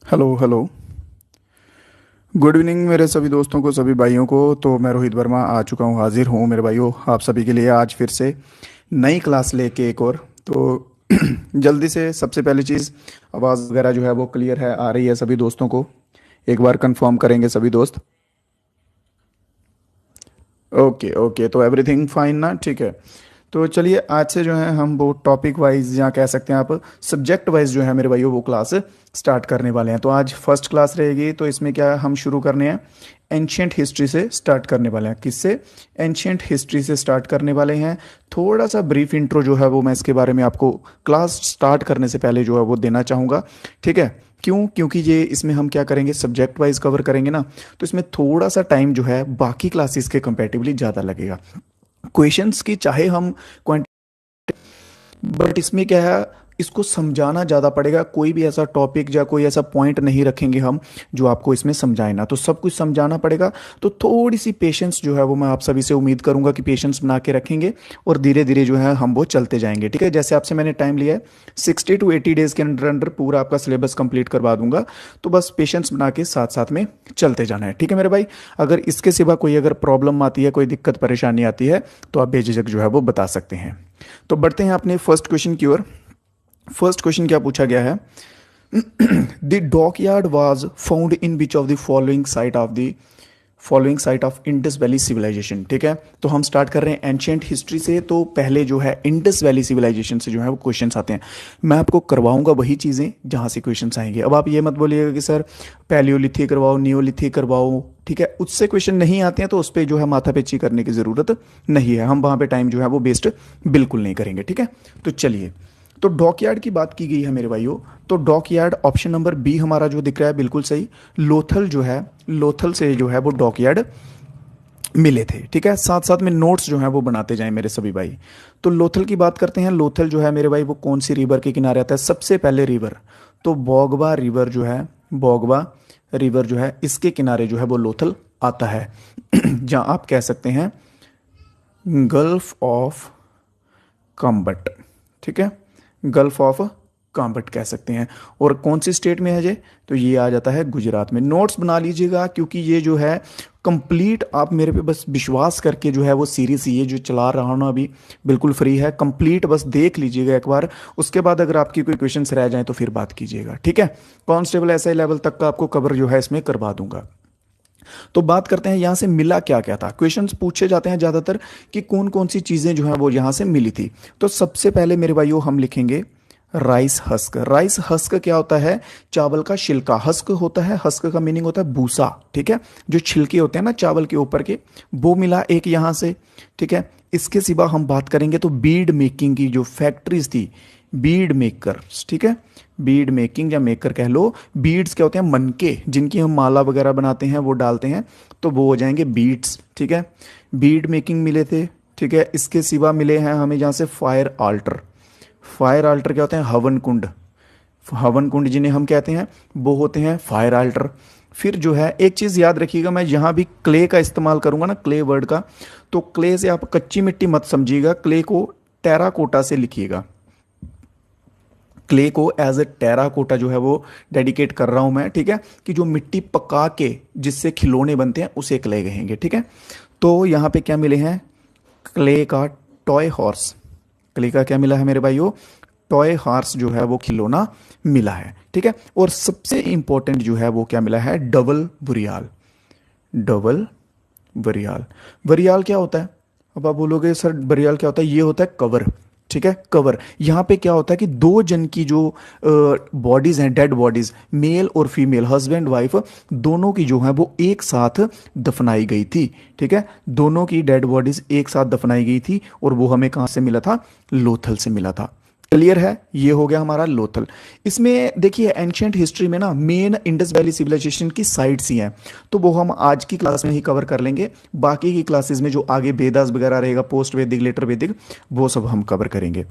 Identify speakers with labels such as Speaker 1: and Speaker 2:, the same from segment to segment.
Speaker 1: Hello hello. Good evening मेरे सभी दोस्तों को, सभी भाइयों को। तो मैं रोहित वर्मा आ चुका हूँ, हाजिर हूँ मेरे भाइयों आप सभी के लिए आज फिर से नई क्लास लेके एक और। तो जल्दी से सबसे पहली चीज़, आवाज़ वगैरह जो है वो क्लियर है, आ रही है सभी दोस्तों को? एक बार कंफर्म करेंगे सभी दोस्त। ओके ओके, तो एवरीथिंग फाइन ना, ठीक है। तो चलिए आज से जो है हम वो टॉपिक वाइज या कह सकते हैं आप सब्जेक्ट वाइज जो है मेरे भाइयों वो क्लास स्टार्ट करने वाले हैं। तो आज फर्स्ट क्लास रहेगी, तो इसमें क्या हम शुरू करने हैं, एंशियंट हिस्ट्री से स्टार्ट करने वाले हैं। किससे? एंशियंट हिस्ट्री से स्टार्ट करने वाले हैं। थोड़ा सा ब्रीफ इंट्रो जो है वो मैं इसके बारे में आपको क्लास स्टार्ट करने से पहले जो है वो देना चाहूँगा, ठीक है। क्यों? क्योंकि ये इसमें हम क्या करेंगे, सब्जेक्ट वाइज कवर करेंगे ना, तो इसमें थोड़ा सा टाइम जो है बाकी क्लासेस के कंपैरेटिवली ज़्यादा लगेगा। क्वेश्चंस की चाहे हम, बट इसमें क्या है, इसको समझाना ज़्यादा पड़ेगा। कोई भी ऐसा टॉपिक या कोई ऐसा पॉइंट नहीं रखेंगे हम जो आपको इसमें समझाए ना, तो सब कुछ समझाना पड़ेगा। तो थोड़ी सी पेशेंस जो है वो मैं आप सभी से उम्मीद करूंगा कि पेशेंस बना के रखेंगे और धीरे धीरे जो है हम वो चलते जाएंगे, ठीक है। जैसे आपसे मैंने टाइम लिया है 60 to 80 डेज के अंदर अंदर पूरा आपका सिलेबस कंप्लीट करवा दूंगा। तो बस पेशेंस बना के साथ साथ में चलते जाना है, ठीक है मेरे भाई। अगर इसके सिवा कोई अगर प्रॉब्लम आती है, कोई दिक्कत परेशानी आती है, तो आप बेझिझक जो है वो बता सकते हैं। तो बढ़ते हैं अपने फर्स्ट क्वेश्चन की ओर। फर्स्ट क्वेश्चन क्या पूछा गया है? The dockyard was found in which of the following site of Indus valley civilization, ठीक है। तो हम स्टार्ट कर रहे हैं एंशियंट हिस्ट्री से, तो पहले जो है इंडस वैली सिविलाइजेशन से जो है वो क्वेश्चंस आते हैं। मैं आपको करवाऊंगा वही चीज़ें जहाँ से क्वेश्चंस आएंगे। अब आप ये मत बोलिएगा कि सर पैलियोलिथिक करवाओ, नियोलिथिक करवाओ, ठीक है, उससे क्वेश्चन नहीं आते हैं तो उस पर जो है माथापेची करने की ज़रूरत नहीं है। हम वहाँ पे टाइम जो है वो वेस्ट बिल्कुल नहीं करेंगे, ठीक है। तो चलिए, तो डॉकयार्ड की बात की गई है मेरे भाइयों। तो डॉकयार्ड ऑप्शन नंबर बी हमारा जो दिख रहा है बिल्कुल सही। लोथल जो है, लोथल से जो है वो डॉकयार्ड मिले थे, ठीक है। साथ साथ में नोट्स जो है वो बनाते जाएं मेरे सभी भाई। तो लोथल की बात करते हैं। लोथल जो है मेरे भाई वो कौन सी रिवर के किनारे आता है? सबसे पहले रिवर तो बोगबा रिवर जो है, बोगबा रिवर जो है इसके किनारे जो है वो लोथल आता है। जहां आप कह सकते हैं गल्फ ऑफ काम्बट, ठीक है, गल्फ ऑफ काम्बट कह सकते हैं। और कौन सी स्टेट में है ये? तो ये आ जाता है गुजरात में। नोट्स बना लीजिएगा क्योंकि ये जो है कंप्लीट, आप मेरे पे बस विश्वास करके जो है वो सीरीज ये जो चला रहा हूँ ना अभी, बिल्कुल फ्री है, कंप्लीट बस देख लीजिएगा एक बार। उसके बाद अगर आपकी कोई क्वेश्चंस रह जाएं तो फिर बात कीजिएगा, ठीक है। कांस्टेबल एसआई लेवल तक का आपको कवर जो है इसमें करवा दूंगा। तो बात करते हैं यहाँ से मिला क्या क्या था। क्वेश्चंस पूछे जाते हैं ज़्यादातर कि कौन कौन सी चीज़ें जो हैं वो यहाँ से मिली थी। तो सबसे पहले मेरे भाइयों हम लिखेंगे राइस हस्क। राइस हस्क क्या होता है? चावल का छिलका। हस्क होता है, हस्क का मीनिंग होता है भूसा, ठीक है। जो छिलके होते हैं ना चावल के ऊपर के, वो मिला एक यहाँ से, ठीक है। इसके सिवा हम बात करेंगे तो बीड मेकिंग की जो फैक्ट्रीज थी, बीड मेकर्स, ठीक है, बीड मेकिंग या मेकर कह लो। बीड्स क्या होते हैं? मनके, जिनकी हम माला वगैरह बनाते हैं वो डालते हैं, तो वो हो जाएंगे बीड्स, ठीक है। बीड मेकिंग मिले थे, ठीक है। इसके सिवा मिले हैं हमें जहाँ से फायर आल्टर। फायर आल्टर क्या होते हैं? हवन कुंड। हवन कुंड जिन्हें हम कहते हैं वो होते हैं फायर आल्टर। फिर जो है एक चीज़ याद रखिएगा, मैं यहाँ भी क्ले का इस्तेमाल करूंगा ना, क्ले वर्ड का, तो क्ले से आप कच्ची मिट्टी मत समझिएगा, क्ले को टेराकोटा से लिखिएगा। क्ले को एज ए टेराकोटा जो है वो डेडिकेट कर रहा हूं मैं, ठीक है, कि जो मिट्टी पका के जिससे खिलौने बनते हैं उसे क्ले कहेंगे, ठीक है। तो यहाँ पे क्या मिले हैं? क्ले का टॉय हॉर्स। क्ले का क्या मिला है मेरे भाइयों? टॉय हॉर्स जो है वो खिलौना मिला है, ठीक है। और सबसे इंपॉर्टेंट जो है वो क्या मिला है? डबल बुरियाल। डबल बरियाल। बरियाल क्या होता है? अब आप बोलोगे सर बरियाल क्या होता है? ये होता है कवर, ठीक है, कवर। यहाँ पे क्या होता है कि दो जन की जो बॉडीज हैं, डेड बॉडीज, मेल और फीमेल, हस्बैंड वाइफ, दोनों की जो है वो एक साथ दफनाई गई थी, ठीक है। दोनों की डेड बॉडीज एक साथ दफनाई गई थी और वो हमें कहाँ से मिला था? लोथल से मिला था। क्लियर है? ये हो गया हमारा लोथल। इसमें देखिए एंशियंट हिस्ट्री में ना मेन इंडस वैली सिविलाइजेशन की साइट्स ही हैं, तो वो हम आज की क्लास में ही कवर कर लेंगे। बाकी की क्लासेस में जो आगे वेदास वगैरह रहेगा, पोस्ट वैदिक, लेटर वैदिक, वो सब हम कवर करेंगे।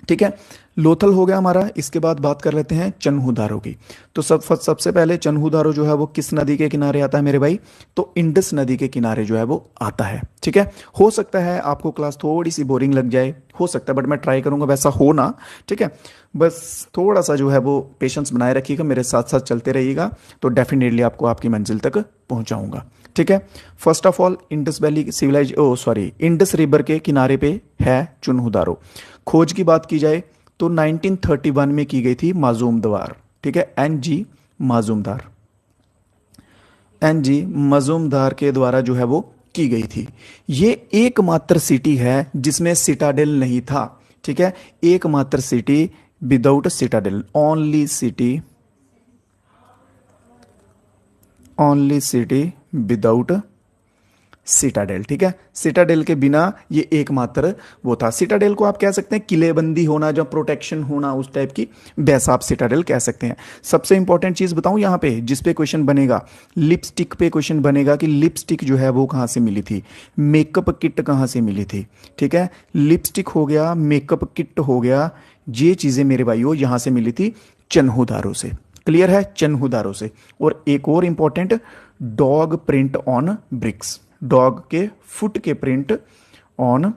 Speaker 1: ठीक है, लोथल हो गया हमारा। इसके बाद बात कर लेते हैं चन्हूदारो की। तो सबसे पहले चन्हूदारो जो है वो किस नदी के किनारे आता है मेरे भाई? तो इंडस नदी के किनारे जो है वो आता है। ठीक है, हो सकता है आपको क्लास थोड़ी सी बोरिंग लग जाए, हो सकता है, बट मैं ट्राई करूंगा वैसा हो ना। ठीक है, बस थोड़ा सा जो है वो पेशेंस बनाए रखिएगा, मेरे साथ साथ चलते रहिएगा, तो डेफिनेटली आपको आपकी मंजिल तक पहुंचाऊंगा। ठीक है, first of all Indus valley civilize Indus river के किनारे पे है चुन्हूदारो। खोज की बात की जाए तो 1931 में की गई थी माजूमदार। ठीक है, एन जी मजूमदार के द्वारा जो है वो की गई थी। ये एकमात्र सिटी है जिसमें सिटाडेल नहीं था। ठीक है, एकमात्र city without Citadel, only city without Citadel. ठीक है, सिटाडेल के बिना ये एकमात्र वो था। सिटाडेल को आप कह सकते हैं किलेबंदी होना, जब प्रोटेक्शन होना, उस टाइप की, वैसा आप सिटाडेल कह सकते हैं। सबसे इंपॉर्टेंट चीज बताऊं यहां पे, जिस पे क्वेश्चन बनेगा, लिपस्टिक पे क्वेश्चन बनेगा कि लिपस्टिक जो है वो कहां से मिली थी, मेकअप किट कहां से मिली थी। ठीक है, लिपस्टिक हो गया, मेकअप किट हो गया, ये चीजें मेरे भाइयों यहां से मिली थी चन्हूदारो से। क्लियर है, चन्हूदारो से। और एक और important, dog print on bricks, dog के फुट के प्रिंट ऑन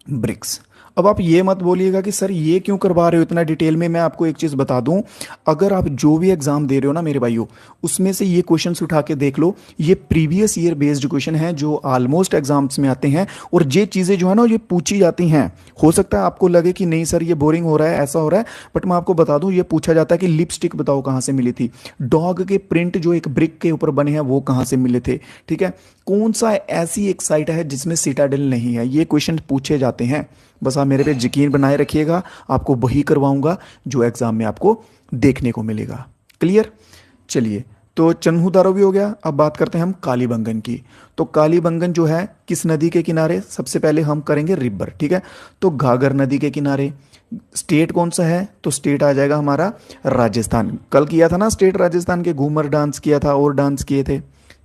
Speaker 1: ब्रिक्स। अब आप ये मत बोलिएगा कि सर ये क्यों करवा रहे हो इतना डिटेल में। मैं आपको एक चीज बता दूं, अगर आप जो भी एग्जाम दे रहे हो ना मेरे भाइयों, उसमें से ये क्वेश्चंस उठा के देख लो, ये प्रीवियस ईयर बेस्ड क्वेश्चन है जो ऑलमोस्ट एग्जाम्स में आते हैं, और ये चीजें जो है ना ये पूछी जाती हैं। हो सकता है आपको लगे कि नहीं सर ये बोरिंग हो रहा है, ऐसा हो रहा है, बट मैं आपको बता दूं, ये पूछा जाता है कि लिपस्टिक बताओ कहां से मिली थी, डॉग के प्रिंट जो एक ब्रिक के ऊपर बने हैं वो कहां से मिले थे। ठीक है, कौन सा ऐसी एक साइट है जिसमें सिटाडेल नहीं है, ये क्वेश्चन पूछे जाते हैं। बस आप मेरे पे यकीन बनाए रखिएगा, आपको वही करवाऊंगा जो एग्जाम में आपको देखने को मिलेगा। क्लियर, चलिए, तो चन्हूदारो भी हो गया। अब बात करते हैं हम कालीबंगन की। तो कालीबंगन जो है किस नदी के किनारे? सबसे पहले हम करेंगे रिवर। ठीक है, तो घाघर नदी के किनारे। स्टेट कौन सा है? तो स्टेट आ जाएगा हमारा राजस्थान। कल किया था ना स्टेट राजस्थान के, घूमर डांस किया था और डांस किए थे।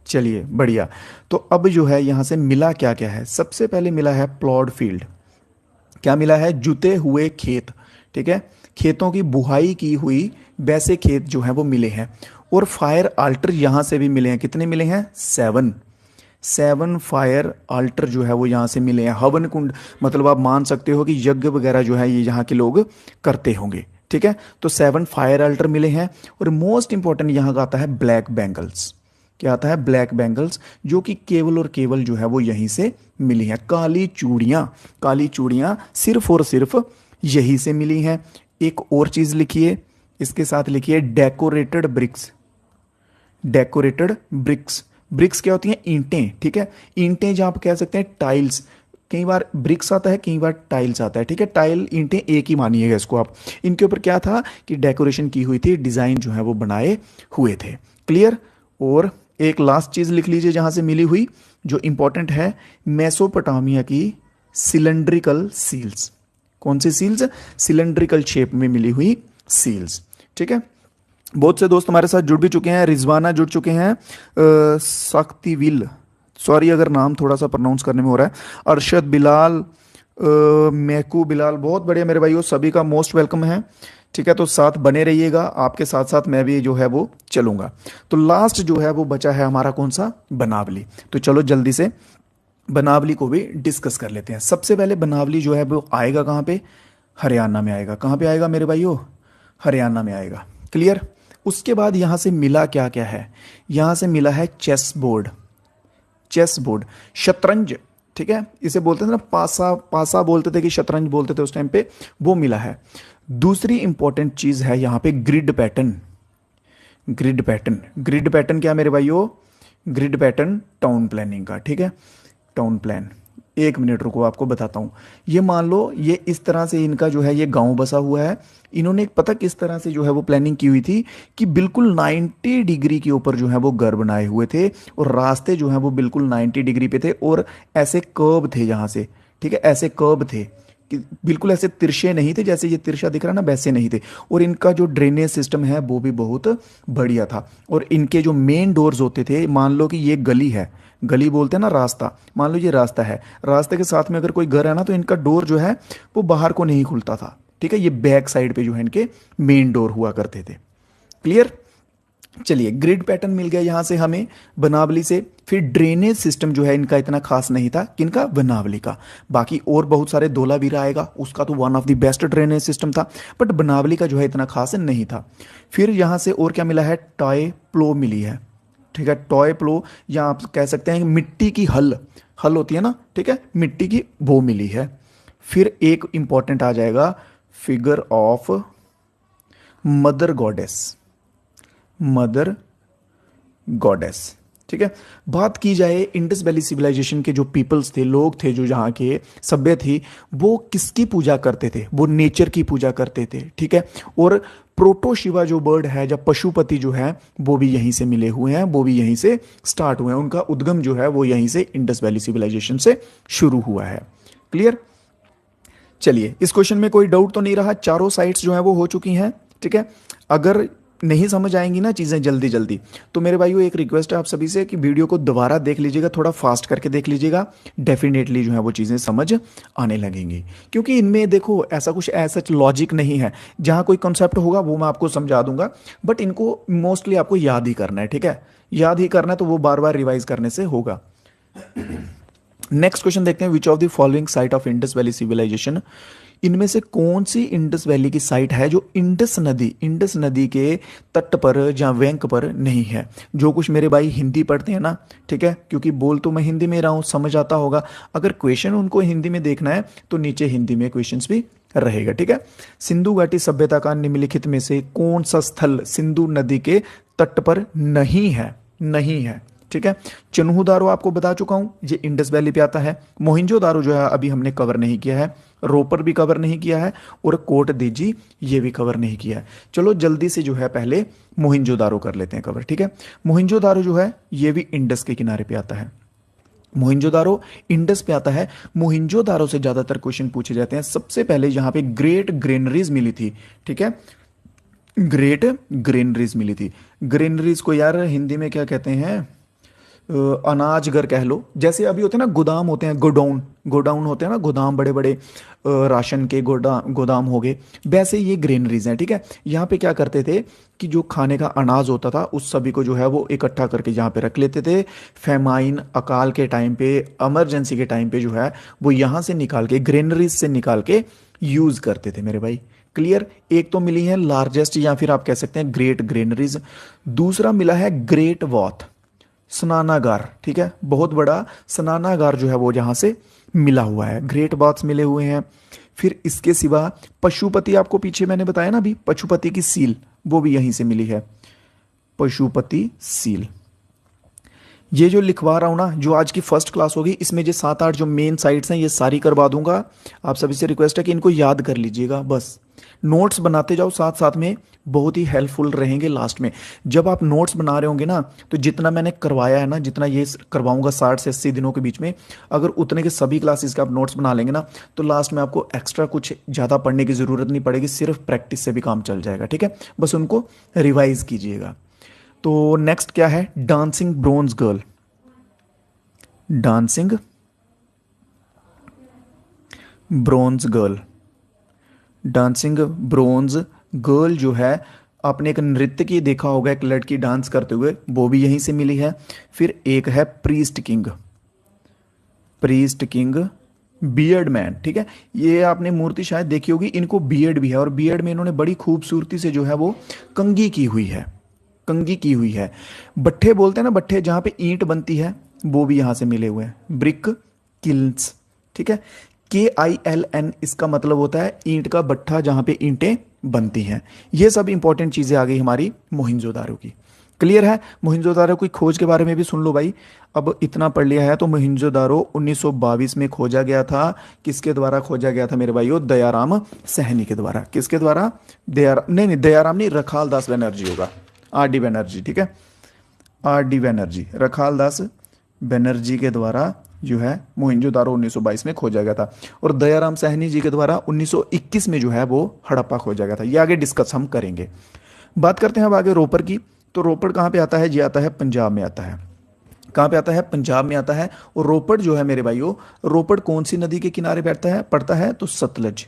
Speaker 1: चलिए बढ़िया। तो अब जो है यहां से मिला क्या क्या है? सबसे पहले मिला है प्लॉड फील्ड। क्या मिला है? जुते हुए खेत। ठीक है, खेतों की बुहाई की हुई वैसे खेत जो है वो मिले हैं। और फायर आल्टर यहां से भी मिले हैं। कितने मिले हैं? 7 फायर आल्टर जो है वो यहां से मिले हैं। हवन कुंड, मतलब आप मान सकते हो कि यज्ञ वगैरह जो है ये यहाँ के लोग करते होंगे। ठीक है, तो 7 फायर आल्टर मिले हैं। और मोस्ट इंपॉर्टेंट यहां का आता है ब्लैक बैंगल्स। क्या आता है? ब्लैक बैंगल्स, जो कि केवल और केवल जो है वो यहीं से मिली हैं। काली चूड़ियां सिर्फ और सिर्फ यहीं से मिली हैं। एक और चीज लिखिए, इसके साथ लिखिए डेकोरेटेड ब्रिक्स। ब्रिक्स क्या होती हैं? ईंटें। ठीक है, ईंटें जहां आप कह सकते हैं टाइल्स, कई बार ब्रिक्स आता है, कई बार टाइल्स आता है। ठीक है, टाइल ईंटें एक ही मानिएगा इसको आप। इनके ऊपर क्या था कि डेकोरेशन की हुई थी, डिजाइन जो है वो बनाए हुए थे। क्लियर। और एक लास्ट चीज लिख लीजिए जहां से मिली हुई, जो इंपॉर्टेंट है, मेसोपोटामिया की सिलेंड्रिकल सील्स। कौन सी सील्स? सिलेंड्रिकल शेप में मिली हुई सील्स। ठीक है, बहुत से दोस्त हमारे साथ जुड़ भी चुके हैं। रिजवाना जुड़ चुके हैं, सक्तिविल, सॉरी अगर नाम थोड़ा सा प्रोनाउंस करने में हो रहा है, अरशद बिलाल, महकू बिलाल, बहुत बढ़िया मेरे भाइयों, सभी का मोस्ट वेलकम है। ठीक है, तो साथ बने रहिएगा, आपके साथ साथ मैं भी जो है वो चलूंगा। तो लास्ट जो है वो बचा है हमारा कौन सा? बनावली। तो चलो जल्दी से बनावली को भी डिस्कस कर लेते हैं। सबसे पहले बनावली जो है वो आएगा कहाँ पे? हरियाणा में आएगा। कहाँ पे आएगा मेरे भाइयों? हरियाणा में आएगा। क्लियर। उसके बाद यहां से मिला क्या क्या है? यहां से मिला है चेस बोर्ड, शतरंज। ठीक है, इसे बोलते थे ना, पासा बोलते थे कि शतरंज बोलते थे उस टाइम पे, वो मिला है। दूसरी इंपॉर्टेंट चीज है यहां पे ग्रिड पैटर्न। ग्रिड पैटर्न क्या मेरे भाइयों? ग्रिड पैटर्न टाउन प्लानिंग का। ठीक है, टाउन प्लान, एक मिनट रुको आपको बताता हूं। ये मान लो ये इस तरह से इनका जो है ये गांव बसा हुआ है। इन्होंने पता किस तरह से जो है वो प्लानिंग की हुई थी कि बिल्कुल 90 डिग्री के ऊपर जो है वो घर बनाए हुए थे, और रास्ते जो है वो बिल्कुल 90 डिग्री पे थे, और ऐसे कर्व थे यहां से। ठीक है, ऐसे कर्व थे कि बिल्कुल ऐसे तिरछे नहीं थे, जैसे ये तिरछा दिख रहा है ना, वैसे नहीं थे। और इनका जो ड्रेनेज सिस्टम है वो भी बहुत बढ़िया था। और इनके जो मेन डोर्स होते थे, मान लो कि ये गली है, गली बोलते हैं ना रास्ता, मान लो ये रास्ता है, रास्ते के साथ में अगर कोई घर है ना, तो इनका डोर जो है वो बाहर को नहीं खुलता था। ठीक है, ये बैक साइड पे जो है इनके मेन डोर हुआ करते थे। क्लियर। चलिए, ग्रिड पैटर्न मिल गया यहां से हमें बनावली से। फिर ड्रेनेज सिस्टम जो है इनका इतना खास नहीं था, किनका, बनावली का। बाकी और बहुत सारे धोलावीरा आएगा, उसका तो one of the best drainage system था, बट बनावली का जो है इतना खास नहीं था। फिर यहां से और क्या मिला है, टॉय प्लो मिली है। ठीक है, टॉय प्लो, या आप कह सकते हैं मिट्टी की हल, हल होती है ना, ठीक है, मिट्टी की वो मिली है। फिर एक इंपॉर्टेंट आ जाएगा, figure of mother goddess, mother goddess. ठीक है, बात की जाए इंडस वैली सिविलाइजेशन के जो पीपल्स थे, लोग थे जो यहाँ के सभ्य थी, वो किसकी पूजा करते थे, वो नेचर की पूजा करते थे। ठीक है, और प्रोटो शिवा जो बर्ड है, जब पशुपति जो है वो भी यहीं से मिले हुए हैं, वो भी यहीं से स्टार्ट हुए हैं, उनका उद्गम जो है वो यहीं से इंडस वैली सिविलाइजेशन से शुरू हुआ है। क्लियर। चलिए, इस क्वेश्चन में कोई डाउट तो नहीं रहा, चारों साइड्स जो है वो हो चुकी हैं। ठीक है, अगर नहीं समझ आएंगी ना चीज़ें जल्दी जल्दी, तो मेरे भाइयों एक रिक्वेस्ट है आप सभी से कि वीडियो को दोबारा देख लीजिएगा, थोड़ा फास्ट करके देख लीजिएगा, डेफिनेटली जो है वो चीज़ें समझ आने लगेंगी। क्योंकि इनमें देखो ऐसा कुछ ऐसा लॉजिक नहीं है, जहाँ कोई कॉन्सेप्ट होगा वो मैं आपको समझा दूंगा, बट इनको मोस्टली आपको याद ही करना है। ठीक है, याद ही करना है, तो वो बार बार रिवाइज करने से होगा। नेक्स्ट क्वेश्चन देखते हैं, which of the following site of Indus valley civilization, इनमें से कौन सी इंडस वैली की साइट है जो इंडस नदी के तट पर या बैंक पर नहीं है। जो कुछ मेरे भाई हिंदी पढ़ते हैं ना, ठीक है, क्योंकि बोल तो मैं हिंदी में रहा हूं, समझ आता होगा। अगर क्वेश्चन उनको हिंदी में देखना है तो नीचे हिंदी में क्वेश्चंस भी रहेगा। ठीक है, सिंधु घाटी सभ्यता का निम्नलिखित में से कौन सा स्थल सिंधु नदी के तट पर नहीं है, नहीं है। ठीक है, चन्हू आपको बता चुका हूं, ये इंडस वैली पे आता है। मोहिंजो जो है अभी हमने कवर नहीं किया है, रोपर भी कवर नहीं किया है, और कोट दीजी ये भी कवर नहीं किया है। चलो जल्दी से जो है पहले मोहिंजो कर लेते हैं कवर। ठीक है, मोहिंजो जो है ये भी इंडस के किनारे पे आता है, मोहिंजो इंडस पे आता है। मोहिंजो से ज्यादातर क्वेश्चन पूछे जाते हैं। सबसे पहले यहाँ पे ग्रेट ग्रेनरीज मिली थी। ठीक है, ग्रेट ग्रेनरीज मिली थी। ग्रेनरीज को यार हिंदी में क्या कहते हैं, अनाज घर कह लो। जैसे अभी होते हैं ना गोदाम होते हैं, गोडाउन, गोडाउन होते हैं ना गोदाम, बड़े बड़े राशन के गोदाम हो गए, वैसे ये ग्रेनरीज हैं। ठीक है, यहाँ पे क्या करते थे कि जो खाने का अनाज होता था उस सभी को जो है वो इकट्ठा करके यहाँ पे रख लेते थे। फेमाइन, अकाल के टाइम पे, इमरजेंसी के टाइम पे जो है वो यहाँ से निकाल के, ग्रेनरीज से निकाल के यूज करते थे मेरे भाई। क्लियर। एक तो मिली है लार्जेस्ट, या फिर आप कह सकते हैं ग्रेट ग्रेनरीज। दूसरा मिला है ग्रेट वॉथ, स्नानागार। ठीक है, बहुत बड़ा स्नानागार जो है वो जहां से मिला हुआ है, ग्रेट बाथ्स मिले हुए हैं। फिर इसके सिवा पशुपति, आपको पीछे मैंने बताया ना अभी, पशुपति की सील वो भी यहीं से मिली है, पशुपति सील। ये जो लिखवा रहा हूं ना, जो आज की फर्स्ट क्लास होगी, इसमें जो 7-8 जो मेन साइट्स हैं ये सारी करवा दूंगा। आप सभी से रिक्वेस्ट है कि इनको याद कर लीजिएगा, बस नोट्स बनाते जाओ साथ साथ में, बहुत ही हेल्पफुल रहेंगे लास्ट में। जब आप नोट्स बना रहे होंगे ना, तो जितना मैंने करवाया है ना, जितना ये करवाऊंगा 60 से 80 दिनों के बीच में, अगर उतने के सभी क्लासेस के आप नोट्स बना लेंगे ना, तो लास्ट में आपको एक्स्ट्रा कुछ ज़्यादा पढ़ने की ज़रूरत नहीं पड़ेगी, सिर्फ प्रैक्टिस से भी काम चल जाएगा। ठीक है, बस उनको रिवाइज कीजिएगा। तो नेक्स्ट क्या है, dancing bronze girl. Dancing bronze girl, dancing bronze girl जो है, आपने एक नृत्य की देखा होगा, एक लड़की डांस करते हुए, वो भी यहीं से मिली है। फिर एक है priest king, priest king beard man. ठीक है, ये आपने मूर्ति शायद देखी होगी, इनको बियर्ड भी है, और बियर्ड में इन्होंने बड़ी खूबसूरती से जो है वो कंघी की हुई है, कंघी की हुई है। भट्ठे बोलते हैं ना, भट्ठे जहां पे ईंट बनती है, वो भी यहां से मिले हुए हैं, ब्रिक किल्स। ठीक है, KILN इसका मतलब होता है ईंट का भट्ठा, जहां पे ईंटें बनती हैं। ये सब इंपॉर्टेंट चीजें आ गई हमारी मोहिंजोदारो की। क्लियर है। मोहिंजोदारो की खोज के बारे में भी सुन लो भाई, अब इतना पढ़ लिया है तो। मोहिंजोदारो 1922 में खोजा गया था। किसके द्वारा खोजा गया था मेरे भाइयों, दयाराम सहनी के द्वारा। किसके द्वारा, नहीं, दयाराम नहीं, रखाल दास बनर्जी होगा, RD बनर्जी। ठीक है, RD बनर्जी, रखाल दास बनर्जी के द्वारा जो है मोहिंजोदारो 1922 में खोजा गया था, और दयाराम सहनी जी के द्वारा 1921 में जो है वो हड़प्पा खोजा गया था। ये आगे डिस्कस हम करेंगे। बात करते हैं अब आगे रोपर की। तो रोपड़ कहाँ पे आता है, ये आता है पंजाब में आता है। कहाँ पे आता है, पंजाब में आता है। और रोपड़ जो है मेरे भाइयों, रोपड़ कौन सी नदी के किनारे बैठता है, पड़ता है, तो सतलज,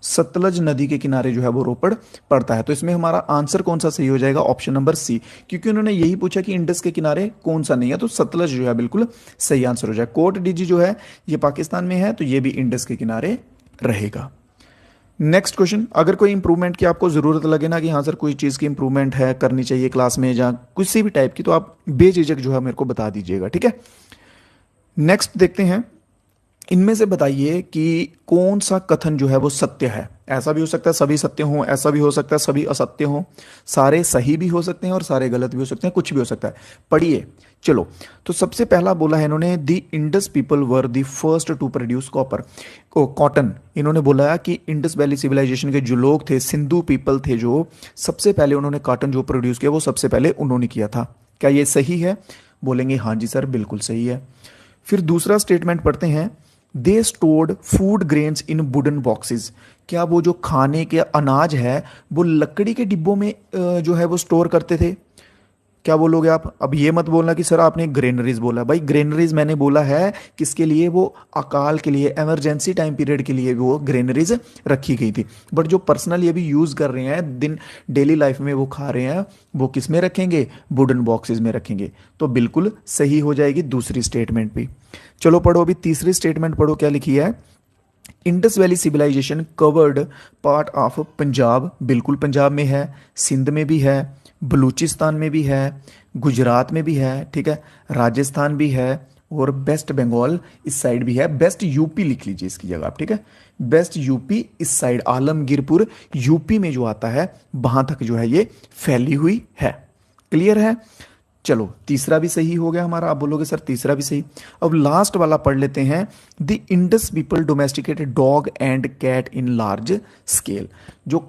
Speaker 1: सतलज नदी के किनारे जो है वो रोपड़ पड़ता है। तो इसमें हमारा आंसर कौन सा सही हो जाएगा, ऑप्शन नंबर सी, क्योंकि उन्होंने यही पूछा कि इंडस के किनारे कौन सा नहीं है, तो सतलज जो है बिल्कुल सही आंसर हो जाए। कोट डीजी जो है ये पाकिस्तान में है, तो ये भी इंडस के किनारे रहेगा। नेक्स्ट क्वेश्चन, अगर कोई इंप्रूवमेंट की आपको जरूरत लगे ना कि हाँ सर कोई चीज़ की इंप्रूवमेंट है करनी चाहिए क्लास में या किसी भी टाइप की, तो आप बेझिझक जो है मेरे को बता दीजिएगा, ठीक है। नेक्स्ट देखते हैं, इनमें से बताइए कि कौन सा कथन जो है वो सत्य है। ऐसा भी हो सकता है सभी सत्य हों, ऐसा भी हो सकता है सभी असत्य हों, सारे सही भी हो सकते हैं और सारे गलत भी हो सकते हैं, कुछ भी हो सकता है। पढ़िए चलो। तो सबसे पहला बोला है इन्होंने, the Indus people were the first to produce cotton. इन्होंने बोला कि इंडस वैली सिविलाइजेशन के जो लोग थे, सिंधु पीपल थे, जो सबसे पहले उन्होंने कॉटन जो प्रोड्यूस किया वो सबसे पहले उन्होंने किया था। क्या ये सही है? बोलेंगे हाँ जी सर बिल्कुल सही है। फिर दूसरा स्टेटमेंट पढ़ते हैं, they stored food grains in wooden boxes. क्या वो जो खाने के अनाज है वो लकड़ी के डिब्बों में जो है वो स्टोर करते थे? क्या बोलोगे आप? अब ये मत बोलना कि सर आपने ग्रेनरीज बोला। भाई ग्रेनरीज मैंने बोला है किसके लिए, वो अकाल के लिए, इमरजेंसी टाइम पीरियड के लिए वो ग्रेनरीज रखी गई थी। बट जो पर्सनल ये भी यूज कर रहे हैं, दिन डेली लाइफ में वो खा रहे हैं, वो किस में रखेंगे? वुडन बॉक्सेस में रखेंगे। तो बिल्कुल सही हो जाएगी दूसरी स्टेटमेंट भी। चलो पढ़ो अभी तीसरी स्टेटमेंट पढ़ो, क्या लिखी है। Indus valley civilization covered part of Punjab. बिल्कुल पंजाब में है, सिंध में भी है, बलूचिस्तान में भी है, गुजरात में भी है, ठीक है, राजस्थान भी है और वेस्ट बंगाल इस साइड भी है। बेस्ट यूपी लिख लीजिए इसकी जगह आप, ठीक है। बेस्ट यूपी इस साइड, आलमगीरपुर यूपी में जो आता है वहां तक जो है ये फैली हुई है। क्लियर है? चलो तीसरा भी सही हो गया हमारा। आप बोलोगे सर तीसरा भी सही। अब लास्ट वाला पढ़ लेते हैं, the Indus people domesticated dog and cat in large scale. जो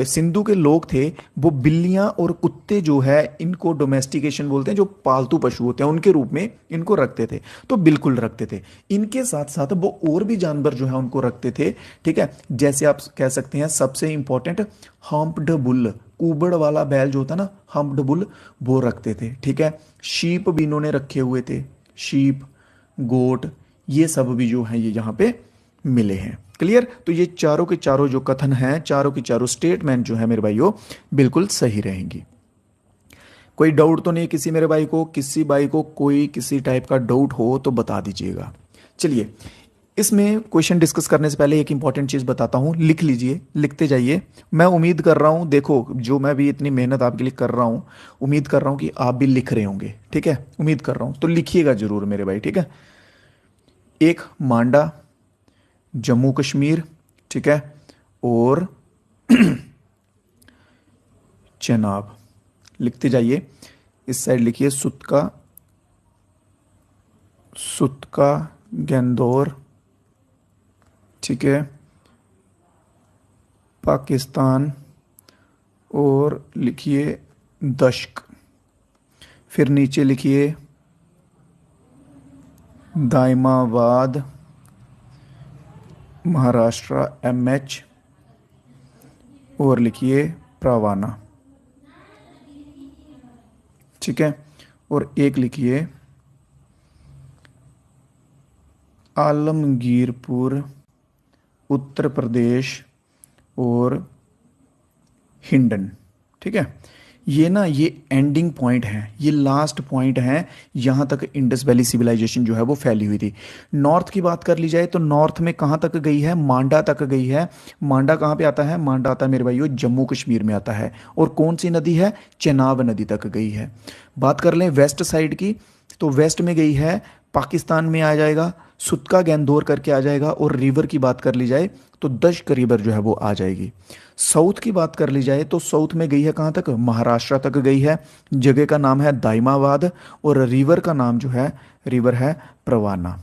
Speaker 1: सिंधु के लोग थे वो बिल्लियां और कुत्ते जो है इनको डोमेस्टिकेशन बोलते हैं, जो पालतू पशु होते हैं उनके रूप में इनको रखते थे। तो बिल्कुल रखते थे। इनके साथ साथ वो और भी जानवर जो है उनको रखते थे, ठीक है। जैसे आप कह सकते हैं सबसे इंपॉर्टेंट हम्प्ड बुल, कुबड़ वाला बैल जो होता है ना, हम्प्ड बुल, वो रखते थे, ठीक है। शीप भी इन्होंने रखे हुए थे, शीप, गोट, ये सब भी जो है ये यहाँ पे मिले हैं। क्लियर? तो ये चारों के चारों जो कथन हैं, चारों की चारों स्टेटमेंट जो है मेरे भाइयों बिल्कुल सही रहेंगी। कोई डाउट तो नहीं किसी मेरे भाई को? किसी भाई को कोई किसी टाइप का डाउट हो तो बता दीजिएगा। चलिए इसमें क्वेश्चन डिस्कस करने से पहले एक इंपॉर्टेंट चीज बताता हूं, लिख लीजिए, लिखते जाइए। मैं उम्मीद कर रहा हूं, देखो जो मैं भी इतनी मेहनत आपके लिए कर रहा हूं, उम्मीद कर रहा हूं कि आप भी लिख रहे होंगे, ठीक है। उम्मीद कर रहा हूं, तो लिखिएगा जरूर मेरे भाई, ठीक है। एक मांडा, जम्मू कश्मीर, ठीक है, और चेनाब। लिखते जाइए। इस साइड लिखिए सुतका, सुतका गंदौर, ठीक है, पाकिस्तान, और लिखिए दश्क। फिर नीचे लिखिए दाइमाबाद, महाराष्ट्र, MH, और लिखिए प्रावाना, ठीक है। और एक लिखिए आलमगीरपुर, उत्तर प्रदेश, और हिंडन, ठीक है। ये ना ये एंडिंग पॉइंट है, ये लास्ट पॉइंट है, यहां तक इंडस वैली सिविलाइजेशन जो है वो फैली हुई थी। नॉर्थ की बात कर ली जाए तो नॉर्थ में कहां तक गई है? मांडा तक गई है। मांडा कहां पे आता है? मांडा आता है मेरे भाइयों जम्मू कश्मीर में आता है। और कौन सी नदी है? चेनाब नदी तक गई है। बात कर लें वेस्ट साइड की, तो वेस्ट में गई है, पाकिस्तान में आ जाएगा, सुतका गैंदोर करके आ जाएगा। और रिवर की बात कर ली जाए तो दश्क रिवर जो है वो आ जाएगी। साउथ की बात कर ली जाए तो साउथ में गई है कहाँ तक? महाराष्ट्र तक गई है। जगह का नाम है दाइमाबाद और रिवर का नाम जो है, रिवर है प्रवाना।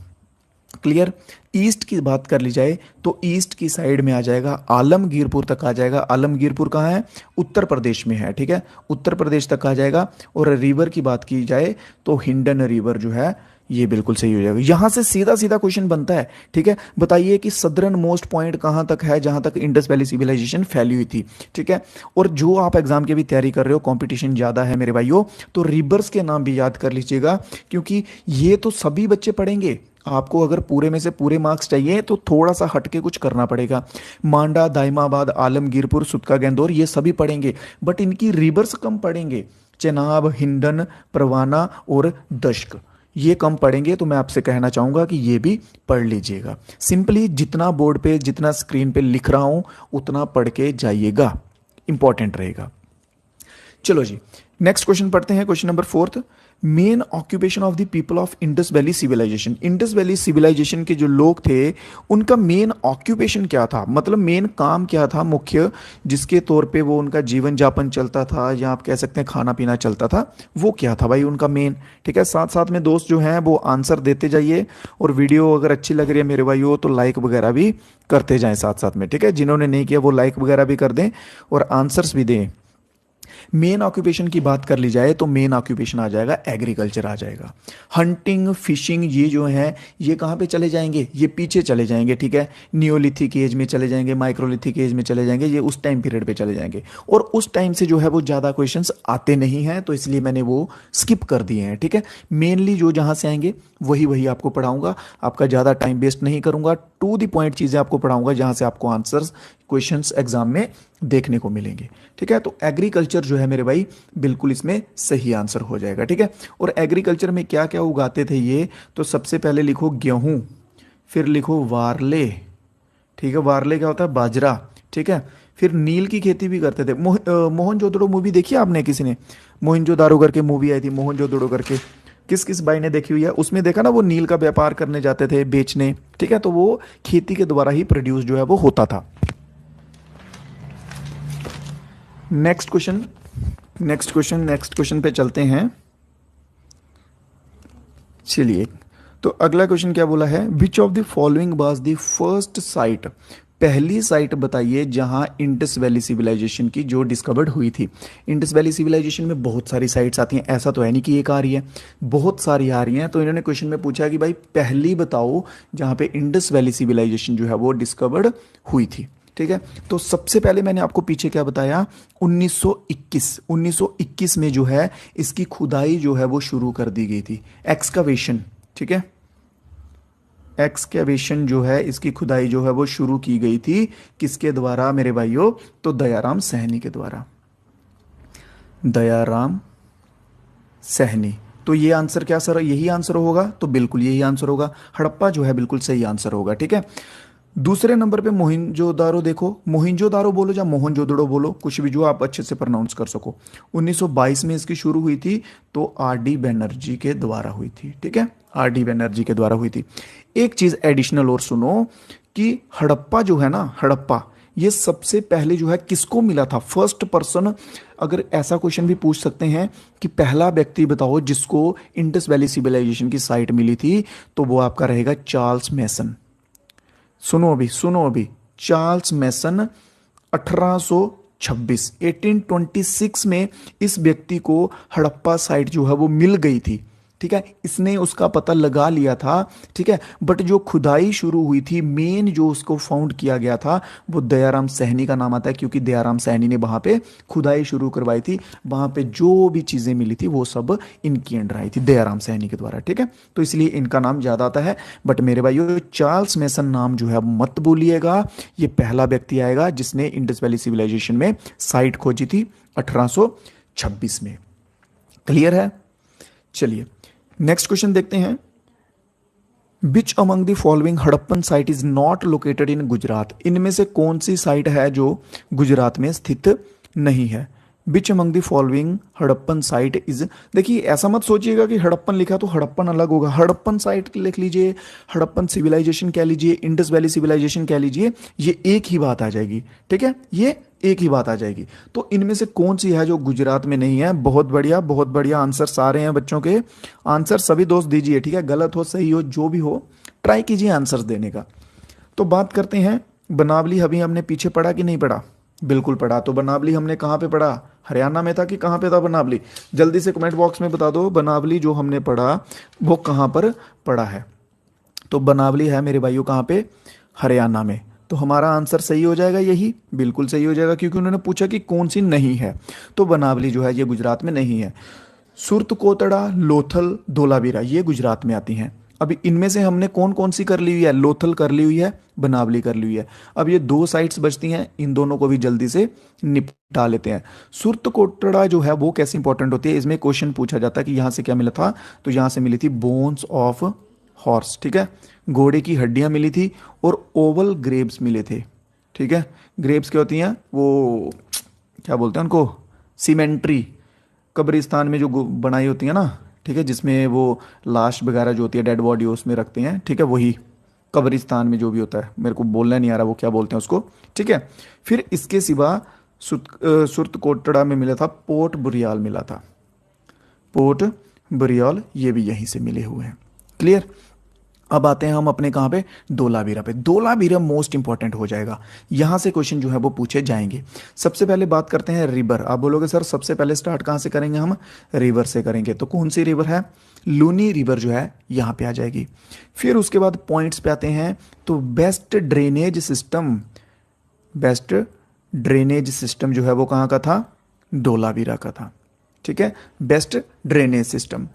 Speaker 1: क्लियर? ईस्ट की बात कर ली जाए तो ईस्ट की साइड में आ जाएगा, आलमगीरपुर तक आ जाएगा। आलमगीरपुर कहाँ है? उत्तर प्रदेश में है, ठीक है, उत्तर प्रदेश तक आ जाएगा। और रिवर की बात की जाए तो हिंडन रिवर जो है ये बिल्कुल सही हो जाएगा। यहां से सीधा सीधा क्वेश्चन बनता है, ठीक है। बताइए कि सदर्न मोस्ट पॉइंट कहां तक है जहां तक इंडस वैली सिविलाइजेशन फैली हुई थी, ठीक है। और जो आप एग्जाम की भी तैयारी कर रहे हो, कंपटीशन ज्यादा है मेरे भाइयों, तो रिवर्स के नाम भी याद कर लीजिएगा, क्योंकि ये तो सभी बच्चे पढ़ेंगे। आपको अगर पूरे में से पूरे मार्क्स चाहिए तो थोड़ा सा हटके कुछ करना पड़ेगा। मांडा, दाइमाबाद, आलमगीरपुर, सुतका गेंदौर ये सभी पढ़ेंगे, बट इनकी रिवर्स कम पढ़ेंगे। चेनाब, हिंडन, परवाना और दश्क ये कम पढ़ेंगे, तो मैं आपसे कहना चाहूंगा कि ये भी पढ़ लीजिएगा। सिंपली जितना बोर्ड पे, जितना स्क्रीन पे लिख रहा हूं उतना पढ़ के जाइएगा, इंपॉर्टेंट रहेगा। चलो जी, नेक्स्ट क्वेश्चन पढ़ते हैं, question number 4। Main occupation of the people of Indus valley civilization. Indus valley civilization के जो लोग थे उनका मेन ऑक्यूपेशन क्या था, मतलब मेन काम क्या था मुख्य, जिसके तौर पे वो उनका जीवन जापन चलता था, या आप कह सकते हैं खाना पीना चलता था, वो क्या था भाई उनका मेन। ठीक है, साथ साथ में दोस्त जो हैं वो आंसर देते जाइए, और वीडियो अगर अच्छी लग रही है मेरे भाइयों तो लाइक वगैरह भी करते जाएं साथ साथ में। ठीक है, जिन्होंने नहीं किया वो लाइक वगैरह भी कर दें और आंसर्स भी दें। मेन ऑक्यूपेशन की बात कर ली जाए तो मेन ऑक्यूपेशन आ जाएगा एग्रीकल्चर आ जाएगा। हंटिंग, फिशिंग ये जो है ये कहाँ पे चले जाएंगे, ये पीछे चले जाएंगे। ठीक है, नियोलिथिक एज में चले जाएंगे, माइक्रोलिथिक एज में चले जाएंगे, ये उस टाइम पीरियड पे चले जाएंगे, और उस टाइम से जो है वो ज़्यादा क्वेश्चंस आते नहीं हैं, तो इसलिए मैंने वो स्किप कर दिए हैं। ठीक है, मेनली जो जहाँ से आएंगे वही वही आपको पढ़ाऊंगा, आपका ज़्यादा टाइम वेस्ट नहीं करूंगा, टू द पॉइंट चीज़ें आपको पढ़ाऊंगा जहाँ से आपको आंसर्स क्वेश्चंस एग्जाम में देखने को मिलेंगे। ठीक है, तो एग्रीकल्चर जो है मेरे भाई बिल्कुल इसमें सही आंसर हो जाएगा। ठीक है, और एग्रीकल्चर में क्या क्या उगाते थे ये, तो सबसे पहले लिखो गेहूं, फिर लिखो वारले। ठीक है, वारले क्या होता है, बाजरा। ठीक है, फिर नील की खेती भी करते थे। मोहनजोदड़ो मूवी देखी आपने किसी ने, मोहनजोदारो करके मूवी आई थी, मोहनजोदड़ो करके, किस किस भाई ने देखी हुई है, उसमें देखा ना वो नील का व्यापार करने जाते थे बेचने। ठीक है, तो वो खेती के द्वारा ही प्रोड्यूस जो है वो होता था। नेक्स्ट क्वेश्चन, नेक्स्ट क्वेश्चन पे चलते हैं। चलिए, तो अगला क्वेश्चन क्या बोला है, which of the following was the first sight, पहली साइट बताइए जहां इंडस वैली सिविलाइजेशन की जो डिस्कवर्ड हुई थी। इंडस वैली सिविलाइजेशन में बहुत सारी साइट्स आती हैं, ऐसा तो है नहीं कि एक आ रही है, बहुत सारी आ रही हैं। तो इन्होंने क्वेश्चन में पूछा कि भाई पहली बताओ जहां पे इंडस वैली सिविलाइजेशन जो है वो डिस्कवर्ड हुई थी। ठीक है, तो सबसे पहले मैंने आपको पीछे क्या बताया, 1921 में जो है इसकी खुदाई जो है वो शुरू कर दी गई थी, एक्सकवेशन। ठीक है, एक्सकेवेशन जो है इसकी खुदाई जो है वो शुरू की गई थी, किसके द्वारा मेरे भाइयों, तो दयाराम सहनी के द्वारा, दयाराम सहनी। तो ये आंसर क्या सर, यही आंसर होगा, तो बिल्कुल यही आंसर होगा, हड़प्पा जो है बिल्कुल सही आंसर होगा। ठीक है, दूसरे नंबर पे मोहिंजोदारो देखो, मोहिंजोदारो बोलो या मोहनजोदड़ो बोलो, कुछ भी जो आप अच्छे से प्रोनाउंस कर सको। 1922 में इसकी शुरू हुई थी, तो आर डी बनर्जी के द्वारा हुई थी। ठीक है, आर डी बनर्जी के द्वारा हुई थी। एक चीज एडिशनल और सुनो कि हड़प्पा जो है ना, हड़प्पा ये सबसे पहले जो है किसको मिला था, फर्स्ट पर्सन, अगर ऐसा क्वेश्चन भी पूछ सकते हैं कि पहला व्यक्ति बताओ जिसको इंडस वैली सिविलाइजेशन की साइट मिली थी, तो वो आपका रहेगा चार्ल्स मैसन। सुनो अभी, चार्ल्स मैसन 1826 में इस व्यक्ति को हड़प्पा साइट जो है वो मिल गई थी। ठीक है, इसने उसका पता लगा लिया था। ठीक है, बट जो खुदाई शुरू हुई थी, मेन जो उसको फाउंड किया गया था वो दयाराम सहनी का नाम आता है, क्योंकि दयाराम सहनी ने वहां पे खुदाई शुरू करवाई थी, वहां पे जो भी चीजें मिली थी वो सब इनकी अंडर आई थी दयाराम सहनी के द्वारा। ठीक है, तो इसलिए इनका नाम ज्यादा आता है। बट मेरे भाइयों चार्ल्स मैसन नाम जो है मत भूलिएगा, ये पहला व्यक्ति आएगा जिसने इंडस वैली सिविलाइजेशन में साइट खोजी थी 1826 में। क्लियर है, चलिए नेक्स्ट क्वेश्चन देखते हैं। Which among the following Harappan site is not located in Gujarat, इनमें से कौन सी साइट है जो गुजरात में स्थित नहीं है। Which among the following Harappan site is, देखिए ऐसा मत सोचिएगा कि हड़प्पन लिखा तो हड़प्पन अलग होगा, हड़प्पन साइट लिख लीजिए, हड़प्पन सिविलाइजेशन कह लीजिए, इंडस वैली सिविलाइजेशन कह लीजिए, ये एक ही बात आ जाएगी। ठीक है, ये एक ही बात आ जाएगी। तो इनमें से कौन सी है जो गुजरात में नहीं है। बहुत बढ़िया, बहुत बढ़िया आंसर सारे हैं बच्चों के, आंसर सभी दोस्त दीजिए। ठीक है, गलत हो सही हो जो भी हो ट्राई कीजिए आंसर्स देने का। तो बात करते हैं बनावली, अभी हमने पीछे पढ़ा कि नहीं पढ़ा, बिल्कुल पढ़ा। तो बनावली हमने कहाँ पे पढ़ा, हरियाणा में था कि कहाँ पे था बनावली, जल्दी से कमेंट बॉक्स में बता दो बनावली जो हमने पढ़ा वो कहाँ पर पढ़ा है। तो बनावली है मेरे भाइयों कहाँ पे, हरियाणा में। तो हमारा आंसर सही हो जाएगा, यही बिल्कुल सही हो जाएगा, क्योंकि उन्होंने पूछा कि कौन सी नहीं है, तो बनावली जो है ये गुजरात में नहीं है। सुरत कोतड़ा, लोथल, धोलावीरा ये गुजरात में आती हैं। अभी इनमें से हमने कौन कौन सी कर ली हुई है, लोथल कर ली हुई है, बनावली कर ली हुई है। अब ये दो साइट्स बचती हैं, इन दोनों को भी जल्दी से निपटा लेते हैं। सुरत कोटड़ा जो है वो कैसे इंपॉर्टेंट होती है, इसमें क्वेश्चन पूछा जाता है कि यहाँ से क्या मिला था, तो यहाँ से मिली थी बोन्स ऑफ हॉर्स, ठीक है, घोड़े की हड्डियां मिली थी, और ओवल ग्रेव्स मिले थे, ठीक है। ग्रेव्स क्या होती हैं, वो क्या बोलते हैं उनको, सीमेंट्री, कब्रिस्तान में जो बनाई होती है ना, ठीक है, जिसमें वो लाश वगैरह जो होती है, डेड बॉडी उसमें रखते हैं, ठीक है, वही कब्रिस्तान में जो भी होता है, मेरे को बोलना नहीं आ रहा वो क्या बोलते हैं उसको, ठीक है। फिर इसके सिवा सुरत कोटड़ा में मिला था पोर्ट बुरियाल, मिला था पोर्ट बुरियाल, ये भी यहीं से मिले हुए हैं। क्लियर। अब आते हैं हम अपने कहाँ पे, धोलावीरा पे। धोलावीरा मोस्ट इंपॉर्टेंट हो जाएगा, यहां से क्वेश्चन जो है वो पूछे जाएंगे। सबसे पहले बात करते हैं रिवर। आप बोलोगे सर सबसे पहले स्टार्ट कहाँ से करेंगे, हम रिवर से करेंगे, तो कौन सी रिवर है, लूनी रिवर जो है यहाँ पे आ जाएगी। फिर उसके बाद पॉइंट्स पे आते हैं, तो best drainage system, best drainage system जो है वो कहाँ का था, धोलावीरा का था, ठीक है, बेस्ट ड्रेनेज सिस्टम।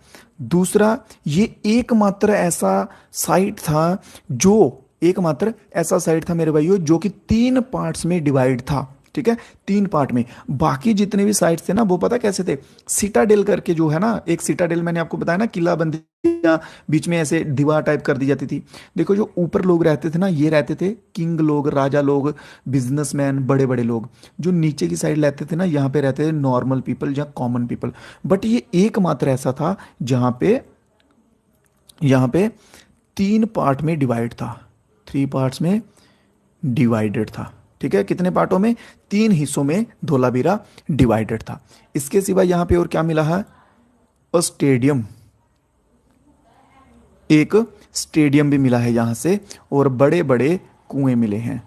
Speaker 1: दूसरा, ये एकमात्र ऐसा साइट था जो, एकमात्र ऐसा साइट था मेरे भाइयों जो कि 3 पार्ट्स में डिवाइड था, ठीक है, 3 पार्ट में। बाकी जितने भी साइट्स थे ना, वो पता कैसे थे, सिटाडेल करके जो है ना, एक सिटाडेल मैंने आपको बताया ना, किला बंदी, बीच में ऐसे दीवार टाइप कर दी जाती थी। देखो जो ऊपर लोग रहते थे ना, ये रहते थे किंग लोग, राजा लोग, बिजनेसमैन, बड़े बड़े लोग। जो नीचे की साइड रहते थे ना, यहाँ पे रहते थे नॉर्मल पीपल या कॉमन पीपल। बट ये एकमात्र ऐसा था जहां पे, यहाँ पे 3 पार्ट में डिवाइड था, 3 पार्ट्स में डिवाइडेड था, ठीक है। कितने पार्टों में, 3 हिस्सों में धोलावीरा डिवाइडेड था। इसके सिवा यहां पे और क्या मिला है, स्टेडियम, एक स्टेडियम भी मिला है यहां से, और बड़े बड़े कुएं मिले हैं,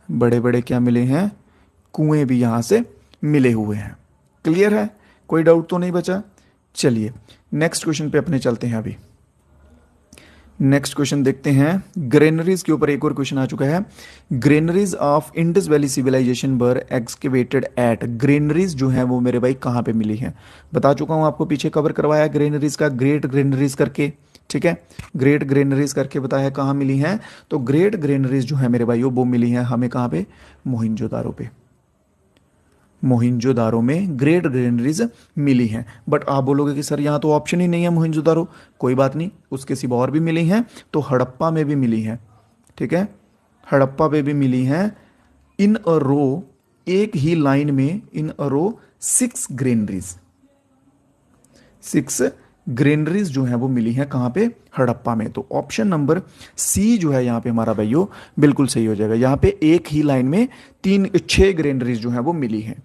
Speaker 1: बड़े बड़े क्या मिले हैं, कुएं भी यहां से मिले हुए हैं। क्लियर है, कोई डाउट तो नहीं बचा। चलिए नेक्स्ट क्वेश्चन पे अपने चलते हैं। अभी नेक्स्ट क्वेश्चन देखते हैं, ग्रेनरीज के ऊपर एक और क्वेश्चन आ चुका है। Granaries of Indus valley civilization were excavated at, granaries जो है वो मेरे भाई कहाँ पे मिली है, बता चुका हूं आपको, पीछे कवर करवाया ग्रेनरीज का, ग्रेट ग्रेनरीज करके, ठीक है, ग्रेट ग्रेनरीज करके बताया कहाँ मिली है। तो ग्रेट ग्रेनरीज जो है मेरे भाइयों वो मिली है हमें कहाँ पे, मोहिंजोदारो पे, मोहिंजोदारो में ग्रेट ग्रेनरीज मिली हैं। बट आप बोलोगे कि सर यहाँ तो ऑप्शन ही नहीं है मोहिंजोदारो, कोई बात नहीं, उसके सिवा और भी मिली हैं, तो हड़प्पा में भी मिली हैं, ठीक है, हड़प्पा पे भी मिली हैं, इन अ रो, एक ही लाइन में, इन अ रो 6 ग्रेनरीज, 6 ग्रेनरीज जो है वो मिली हैं कहाँ पे, हड़प्पा में। तो ऑप्शन नंबर सी जो है यहाँ पे हमारा भाइयों बिल्कुल सही हो जाएगा। यहाँ पे एक ही लाइन में 6 ग्रेनरीज जो है वो मिली हैं।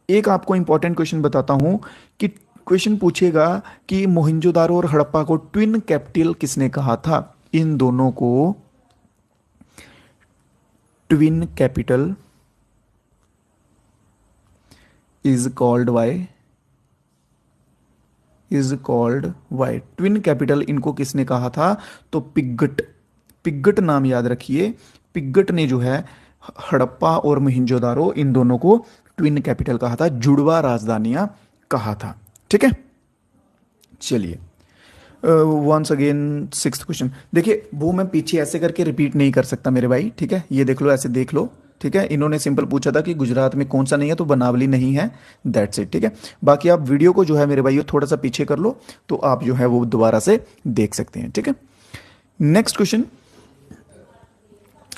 Speaker 1: एक आपको इंपॉर्टेंट क्वेश्चन बताता हूं कि क्वेश्चन पूछेगा कि मोहिंजोदारो और हड़प्पा को ट्विन कैपिटल किसने कहा था, इन दोनों को twin capital is called by, is called by, twin capital इनको किसने कहा था, तो पिग्गट, पिग्गट नाम याद रखिए, पिग्गट ने जो है हड़प्पा और मोहिंजोदारो इन दोनों को ट्विन कैपिटल कहा था, जुड़वा राजधानियां कहा था, ठीक है। चलिए वंस अगेन 6th क्वेश्चन, देखिए वो मैं पीछे ऐसे करके रिपीट नहीं कर सकता मेरे भाई, ठीक है, ये देख लो, ऐसे देख लो, ठीक है। इन्होंने सिंपल पूछा था कि गुजरात में कौन सा नहीं है, तो बनावली नहीं है, दैट्स इट, ठीक है। बाकी आप वीडियो को जो है मेरे भाइयों थोड़ा सा पीछे कर लो, तो आप जो है वो दोबारा से देख सकते हैं, ठीक है। Next question,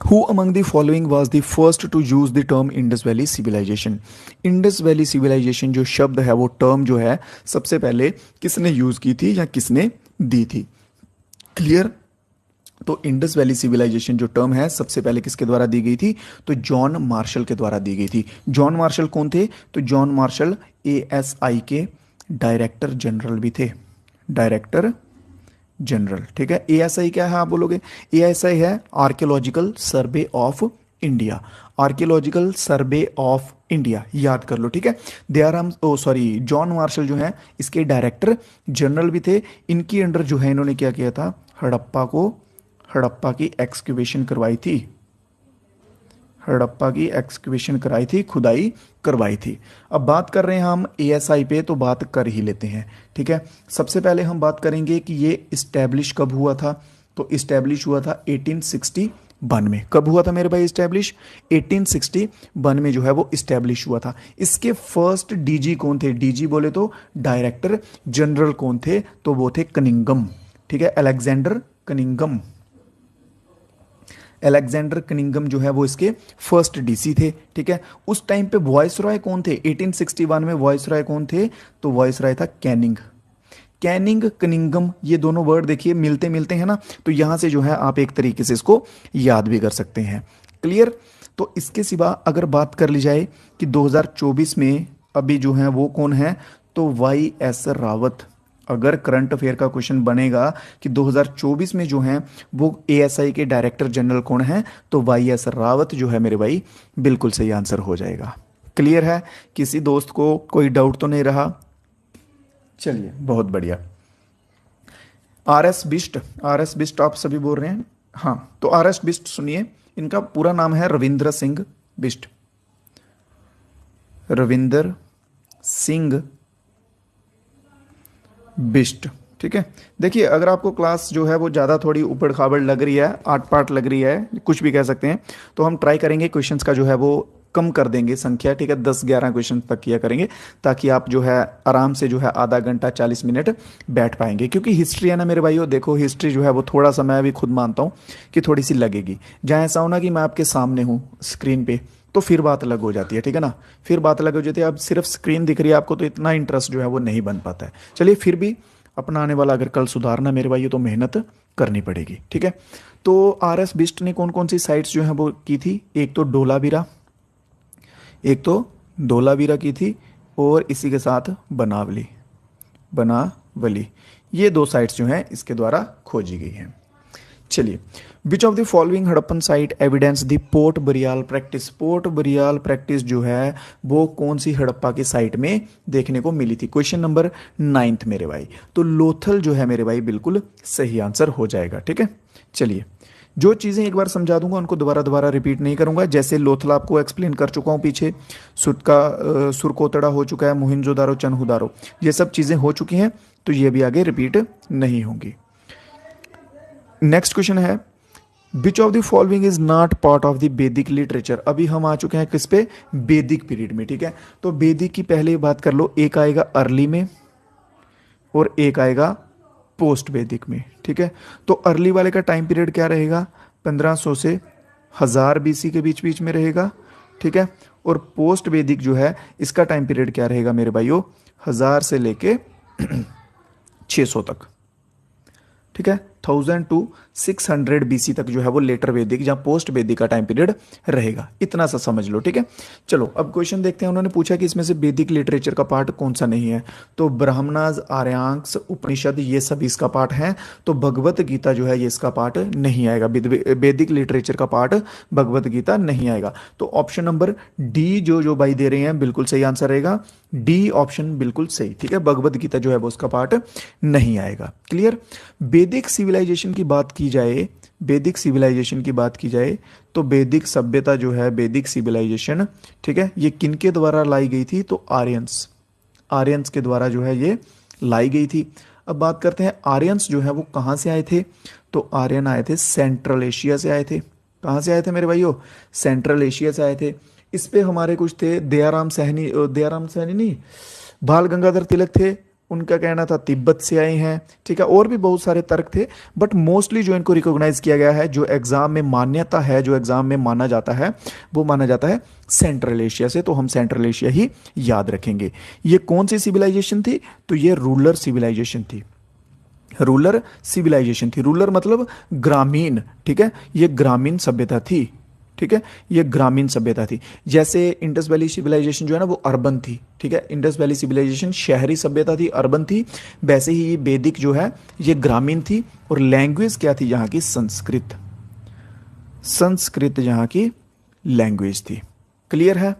Speaker 1: Who among the following was the first to use the term Indus Valley Civilization? Indus Valley Civilization जो शब्द है, वो टर्म जो है सबसे पहले किसने यूज की थी या किसने दी थी। क्लियर। तो इंडस वैली सिविलाइजेशन जो टर्म है सबसे पहले किसके द्वारा दी गई थी, तो जॉन मार्शल के द्वारा दी गई थी। जॉन मार्शल कौन थे, तो जॉन मार्शल एएसआई के डायरेक्टर जनरल भी थे, डायरेक्टर जनरल, ठीक है। एएसआई क्या है आप बोलोगे, एएसआई है archaeological survey of India, archaeological survey of India, याद कर लो, ठीक है। दयाराम ओ सॉरी जॉन मार्शल जो है इसके डायरेक्टर जनरल भी थे। इनके अंडर जो है इन्होंने क्या किया था, हड़प्पा की एक्सक्यूवेशन करवाई थी, हड़प्पा की एक्सकवेशन कराई थी, खुदाई करवाई थी। अब बात कर रहे हैं हम एएसआई पे, तो बात कर ही लेते हैं। ठीक है, सबसे पहले हम बात करेंगे कि ये इस्टेब्लिश कब हुआ था। तो इस्टेब्लिश हुआ था 1861 में। कब हुआ था मेरे भाई इस्टेब्लिश? 1861 में जो है वो इस्टेब्लिश हुआ था। इसके फर्स्ट डीजी कौन थे? डीजी बोले तो डायरेक्टर जनरल कौन थे? तो वो थे कनिंगम। ठीक है, अलेक्जेंडर कनिंगम। अलेक्जेंडर कनिंगम जो है वो इसके फर्स्ट डीसी थे। ठीक है, उस टाइम पे वॉइस रॉय कौन थे? 1861 में वॉइस रॉय कौन थे? तो वॉइस रॉय था कैनिंग। कैनिंग, कनिंगम, ये दोनों वर्ड देखिए मिलते मिलते हैं ना, तो यहां से जो है आप एक तरीके से इसको याद भी कर सकते हैं। क्लियर? तो इसके सिवा अगर बात कर ली जाए कि 2024 में अभी जो है वो कौन है, तो वाई एस रावत। अगर करंट अफेयर का क्वेश्चन बनेगा कि 2024 में जो है वो एएसआई के डायरेक्टर जनरल कौन है, तो वाई एस रावत जो है मेरे भाई बिल्कुल सही आंसर हो जाएगा। क्लियर है? किसी दोस्त को कोई डाउट तो नहीं रहा? चलिए, बहुत बढ़िया। R S Bisht, R S Bisht आप सभी बोल रहे हैं। हाँ, तो आर एस बिस्ट सुनिए, इनका पूरा नाम है रविंद्र सिंह बिस्ट। रविंदर सिंह बिस्ट। ठीक है, देखिए अगर आपको क्लास जो है वो ज़्यादा थोड़ी ऊबड़ खाबड़ लग रही है, आठ पाठ लग रही है, कुछ भी कह सकते हैं, तो हम ट्राई करेंगे क्वेश्चंस का जो है वो कम कर देंगे संख्या। ठीक है, 10-11 क्वेश्चन तक किया करेंगे, ताकि आप जो है आराम से जो है आधा घंटा 40 मिनट बैठ पाएंगे। क्योंकि हिस्ट्री है ना मेरे भाइयों, देखो हिस्ट्री जो है वो थोड़ा सा मैं भी खुद मानता हूँ कि थोड़ी सी लगेगी। जहाँ ऐसा हो ना कि मैं आपके सामने हूँ स्क्रीन पे, तो फिर बात अलग हो जाती है। ठीक है ना, फिर बात अलग हो जाती है। अब सिर्फ स्क्रीन दिख रही है आपको, तो इतना इंटरेस्ट जो है वो नहीं बन पाता है। चलिए, फिर भी अपना आने वाला अगर कल सुधारना मेरे भाई तो मेहनत करनी पड़ेगी। ठीक है, तो आर एस बिस्ट ने कौन कौन सी साइट्स जो है वो की थी? एक तो डोलावीरा, एक तो धोलावीरा की थी, और इसी के साथ बनावली, बनावली, ये दो साइट्स जो हैं इसके द्वारा खोजी गई हैं। चलिए, which of the following Harappan site evidence the pot burial practice. Pot burial practice जो है वो कौन सी हड़प्पा की साइट में देखने को मिली थी? क्वेश्चन नंबर 9 मेरे भाई। तो लोथल जो है मेरे भाई बिल्कुल सही आंसर हो जाएगा। ठीक है, चलिए, जो चीज़ें एक बार समझा दूंगा उनको दोबारा दोबारा रिपीट नहीं करूंगा। जैसे लोथल आपको एक्सप्लेन कर चुका हूं पीछे, सुरकोतड़ा हो चुका है, मोहिंजोदारो, चनहुदारो, ये सब चीज़ें हो चुकी हैं, तो ये भी आगे रिपीट नहीं होंगी। नेक्स्ट क्वेश्चन है, which of the following is not part of the वैदिक लिटरेचर। अभी हम आ चुके हैं किस पे? वैदिक पीरियड में। ठीक है, तो वैदिक की पहले बात कर लो, एक आएगा अर्ली में और एक आएगा पोस्ट वैदिक में। ठीक है, तो अर्ली वाले का टाइम पीरियड क्या रहेगा? 1500 से 1000 बीसी के बीच बीच में रहेगा। ठीक है, और पोस्ट वैदिक जो है इसका टाइम पीरियड क्या रहेगा मेरे भाइयों? 1000 से लेके 600 तक। ठीक है, 1000 टू 600 बीसी तक जो है वो लेटर वैदिक या पोस्ट वैदिक का टाइम पीरियड रहेगा। इतना सा समझ लो। ठीक है, चलो अब क्वेश्चन देखते हैं। उन्होंने पूछा कि इसमें से वैदिक लिटरेचर का पार्ट कौन सा नहीं है, तो ब्राह्मणाज, आर्यांक्स, उपनिषद ये सब इसका पार्ट है। तो भगवत गीता जो है ये इसका पार्ट नहीं आएगा। वैदिक लिटरेचर का पार्ट भगवत गीता नहीं आएगा। तो ऑप्शन नंबर डी जो जो भाई दे रहे हैं बिल्कुल सही आंसर रहेगा। डी ऑप्शन बिल्कुल सही। ठीक है, भगवत गीता जो है वो उसका पार्ट नहीं आएगा। क्लियर? वैदिक सिविलाइजेशन की बात की जाए, वैदिक सिविलाइजेशन की बात की जाए, तो वैदिक सभ्यता जो है, वैदिक सिविलाइजेशन, ठीक है, ये किनके द्वारा लाई गई थी? तो आर्यंस, आर्यंस के द्वारा जो है ये लाई गई थी। अब बात करते हैं आर्यंस जो है वो कहाँ से आए थे? तो आर्यन आए थे सेंट्रल एशिया से आए थे। कहाँ से आए थे मेरे भाइयों? सेंट्रल एशिया से आए थे। इस पे हमारे कुछ थे, दयाराम सहनी, दयाराम सहनी नहीं, बाल गंगाधर तिलक थे, उनका कहना था तिब्बत से आए हैं। ठीक है, और भी बहुत सारे तर्क थे, बट मोस्टली जो इनको रिकॉग्नाइज किया गया है, जो एग्जाम में मान्यता है, जो एग्जाम में माना जाता है, वो माना जाता है सेंट्रल एशिया से। तो हम सेंट्रल एशिया ही याद रखेंगे। ये कौन सी सिविलाइजेशन थी? तो ये रूलर सिविलाइजेशन थी। रूलर सिविलाइजेशन थी। रूलर मतलब ग्रामीण। ठीक है, ये ग्रामीण सभ्यता थी। ठीक है, ये ग्रामीण सभ्यता थी। जैसे इंडस वैली सिविलाइजेशन जो है ना वो अर्बन थी। ठीक है, इंडस वैली सिविलाइजेशन शहरी सभ्यता थी, अर्बन थी। वैसे ही ये वैदिक जो है ये ग्रामीण थी। और लैंग्वेज क्या थी यहाँ की? संस्कृत। संस्कृत यहाँ की लैंग्वेज थी। क्लियर है?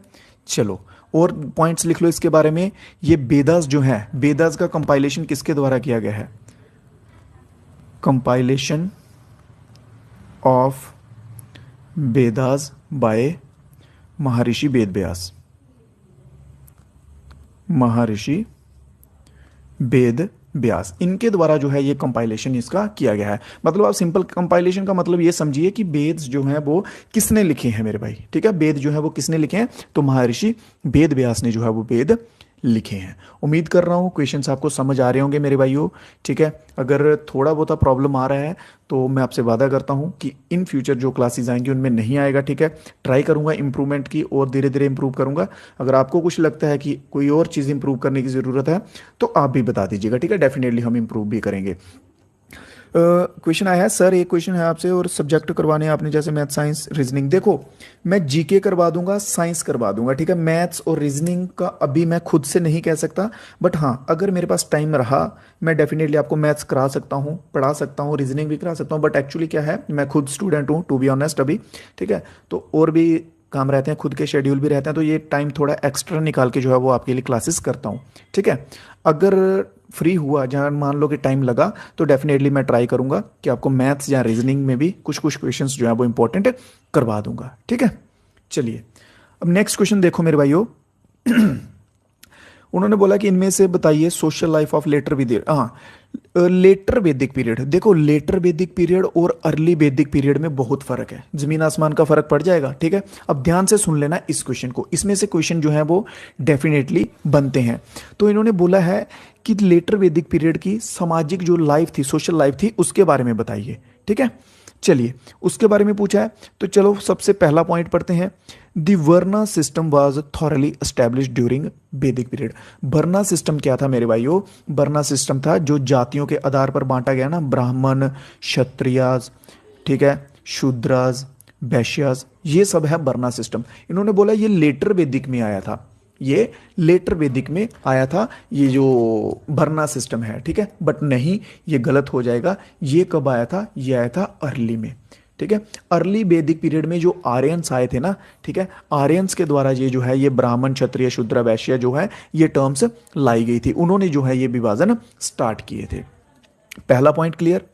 Speaker 1: चलो और पॉइंट्स लिख लो इसके बारे में। ये वेदास जो है, वेदास का कंपाइलेशन किसके द्वारा किया गया है? कंपाइलेशन ऑफ वेदास बाय महर्षि वेद व्यास, महर्षि वेद व्यास, इनके द्वारा जो है ये कंपाइलेशन इसका किया गया है। मतलब आप सिंपल कंपाइलेशन का मतलब ये समझिए कि वेद जो है वो किसने लिखे हैं मेरे भाई, ठीक है, वेद जो है वो किसने लिखे हैं, तो महर्षि वेद व्यास ने जो है वो वेद लिखे हैं। उम्मीद कर रहा हूँ क्वेश्चंस आपको समझ आ रहे होंगे मेरे भाइयों, ठीक है। अगर थोड़ा बहुत प्रॉब्लम आ रहा है तो मैं आपसे वादा करता हूँ कि इन फ्यूचर जो क्लासेस आएंगी उनमें नहीं आएगा, ठीक है। ट्राई करूँगा इंप्रूवमेंट की और धीरे धीरे इंप्रूव करूँगा। अगर आपको कुछ लगता है कि कोई और चीज़ इंप्रूव करने की ज़रूरत है तो आप भी बता दीजिएगा, ठीक है, डेफिनेटली हम इंप्रूव भी करेंगे। क्वेश्चन आया है सर, एक क्वेश्चन है आपसे और सब्जेक्ट करवाने हैं आपने जैसे मैथ साइंस रीजनिंग। देखो मैं जीके करवा दूंगा, साइंस करवा दूंगा, ठीक है। मैथ्स और रीजनिंग का अभी मैं खुद से नहीं कह सकता, बट हाँ अगर मेरे पास टाइम रहा मैं डेफिनेटली आपको मैथ्स करा सकता हूँ, पढ़ा सकता हूँ, रीजनिंग भी करा सकता हूँ। बट एक्चुअली क्या है, मैं खुद स्टूडेंट हूँ टू बी ऑनेस्ट अभी, ठीक है। तो और भी काम रहते हैं, खुद के शेड्यूल भी रहते हैं, तो ये टाइम थोड़ा एक्स्ट्रा निकाल के जो है वो आपके लिए क्लासेस करता हूँ, ठीक है। अगर फ्री हुआ, जहाँ मान लो कि टाइम लगा, तो डेफिनेटली मैं ट्राई करूंगा कि आपको मैथ्स या रीजनिंग में भी कुछ कुछ क्वेश्चंस जो है वो इंपॉर्टेंट करवा दूंगा, ठीक है। चलिए अब नेक्स्ट क्वेश्चन देखो मेरे भाइयों। उन्होंने बोला कि इनमें से बताइए सोशल लाइफ ऑफ लेटर वैदिक, हाँ लेटर वैदिक पीरियड। देखो लेटर वैदिक पीरियड और अर्ली वैदिक पीरियड में बहुत फर्क है, जमीन आसमान का फर्क पड़ जाएगा, ठीक है। अब ध्यान से सुन लेना इस क्वेश्चन को, इसमें से क्वेश्चन जो है वो डेफिनेटली बनते हैं। तो इन्होंने बोला है कि लेटर वैदिक पीरियड की सामाजिक जो लाइफ थी, सोशल लाइफ थी, उसके बारे में बताइए, ठीक है। चलिए उसके बारे में पूछा है तो चलो सबसे पहला पॉइंट पढ़ते हैं। The varna system was thoroughly establish during Vedic period. Varna system क्या था मेरे भाइयों, वर्ना सिस्टम था जो जातियों के आधार पर बांटा गया ना, ब्राह्मण, क्षत्रियाज, ठीक है, शूद्राज, वैश्याज, ये सब है वर्ना सिस्टम। इन्होंने बोला ये लेटर वैदिक में आया था, ये लेटर वैदिक में आया था ये जो वर्ना सिस्टम है, ठीक है। बट नहीं, ये गलत हो जाएगा। ये कब आया था, ये आया था अर्ली में, ठीक है। अर्ली वैदिक पीरियड में जो आर्यंस आए थे ना, ठीक है, आर्यंस के द्वारा ये जो है ये ब्राह्मण, क्षत्रिय, शूद्र, वैश्य जो है ये टर्म्स लाई गई थी, उन्होंने जो है ये विभाजन स्टार्ट किए थे। पहला पॉइंट क्लियर।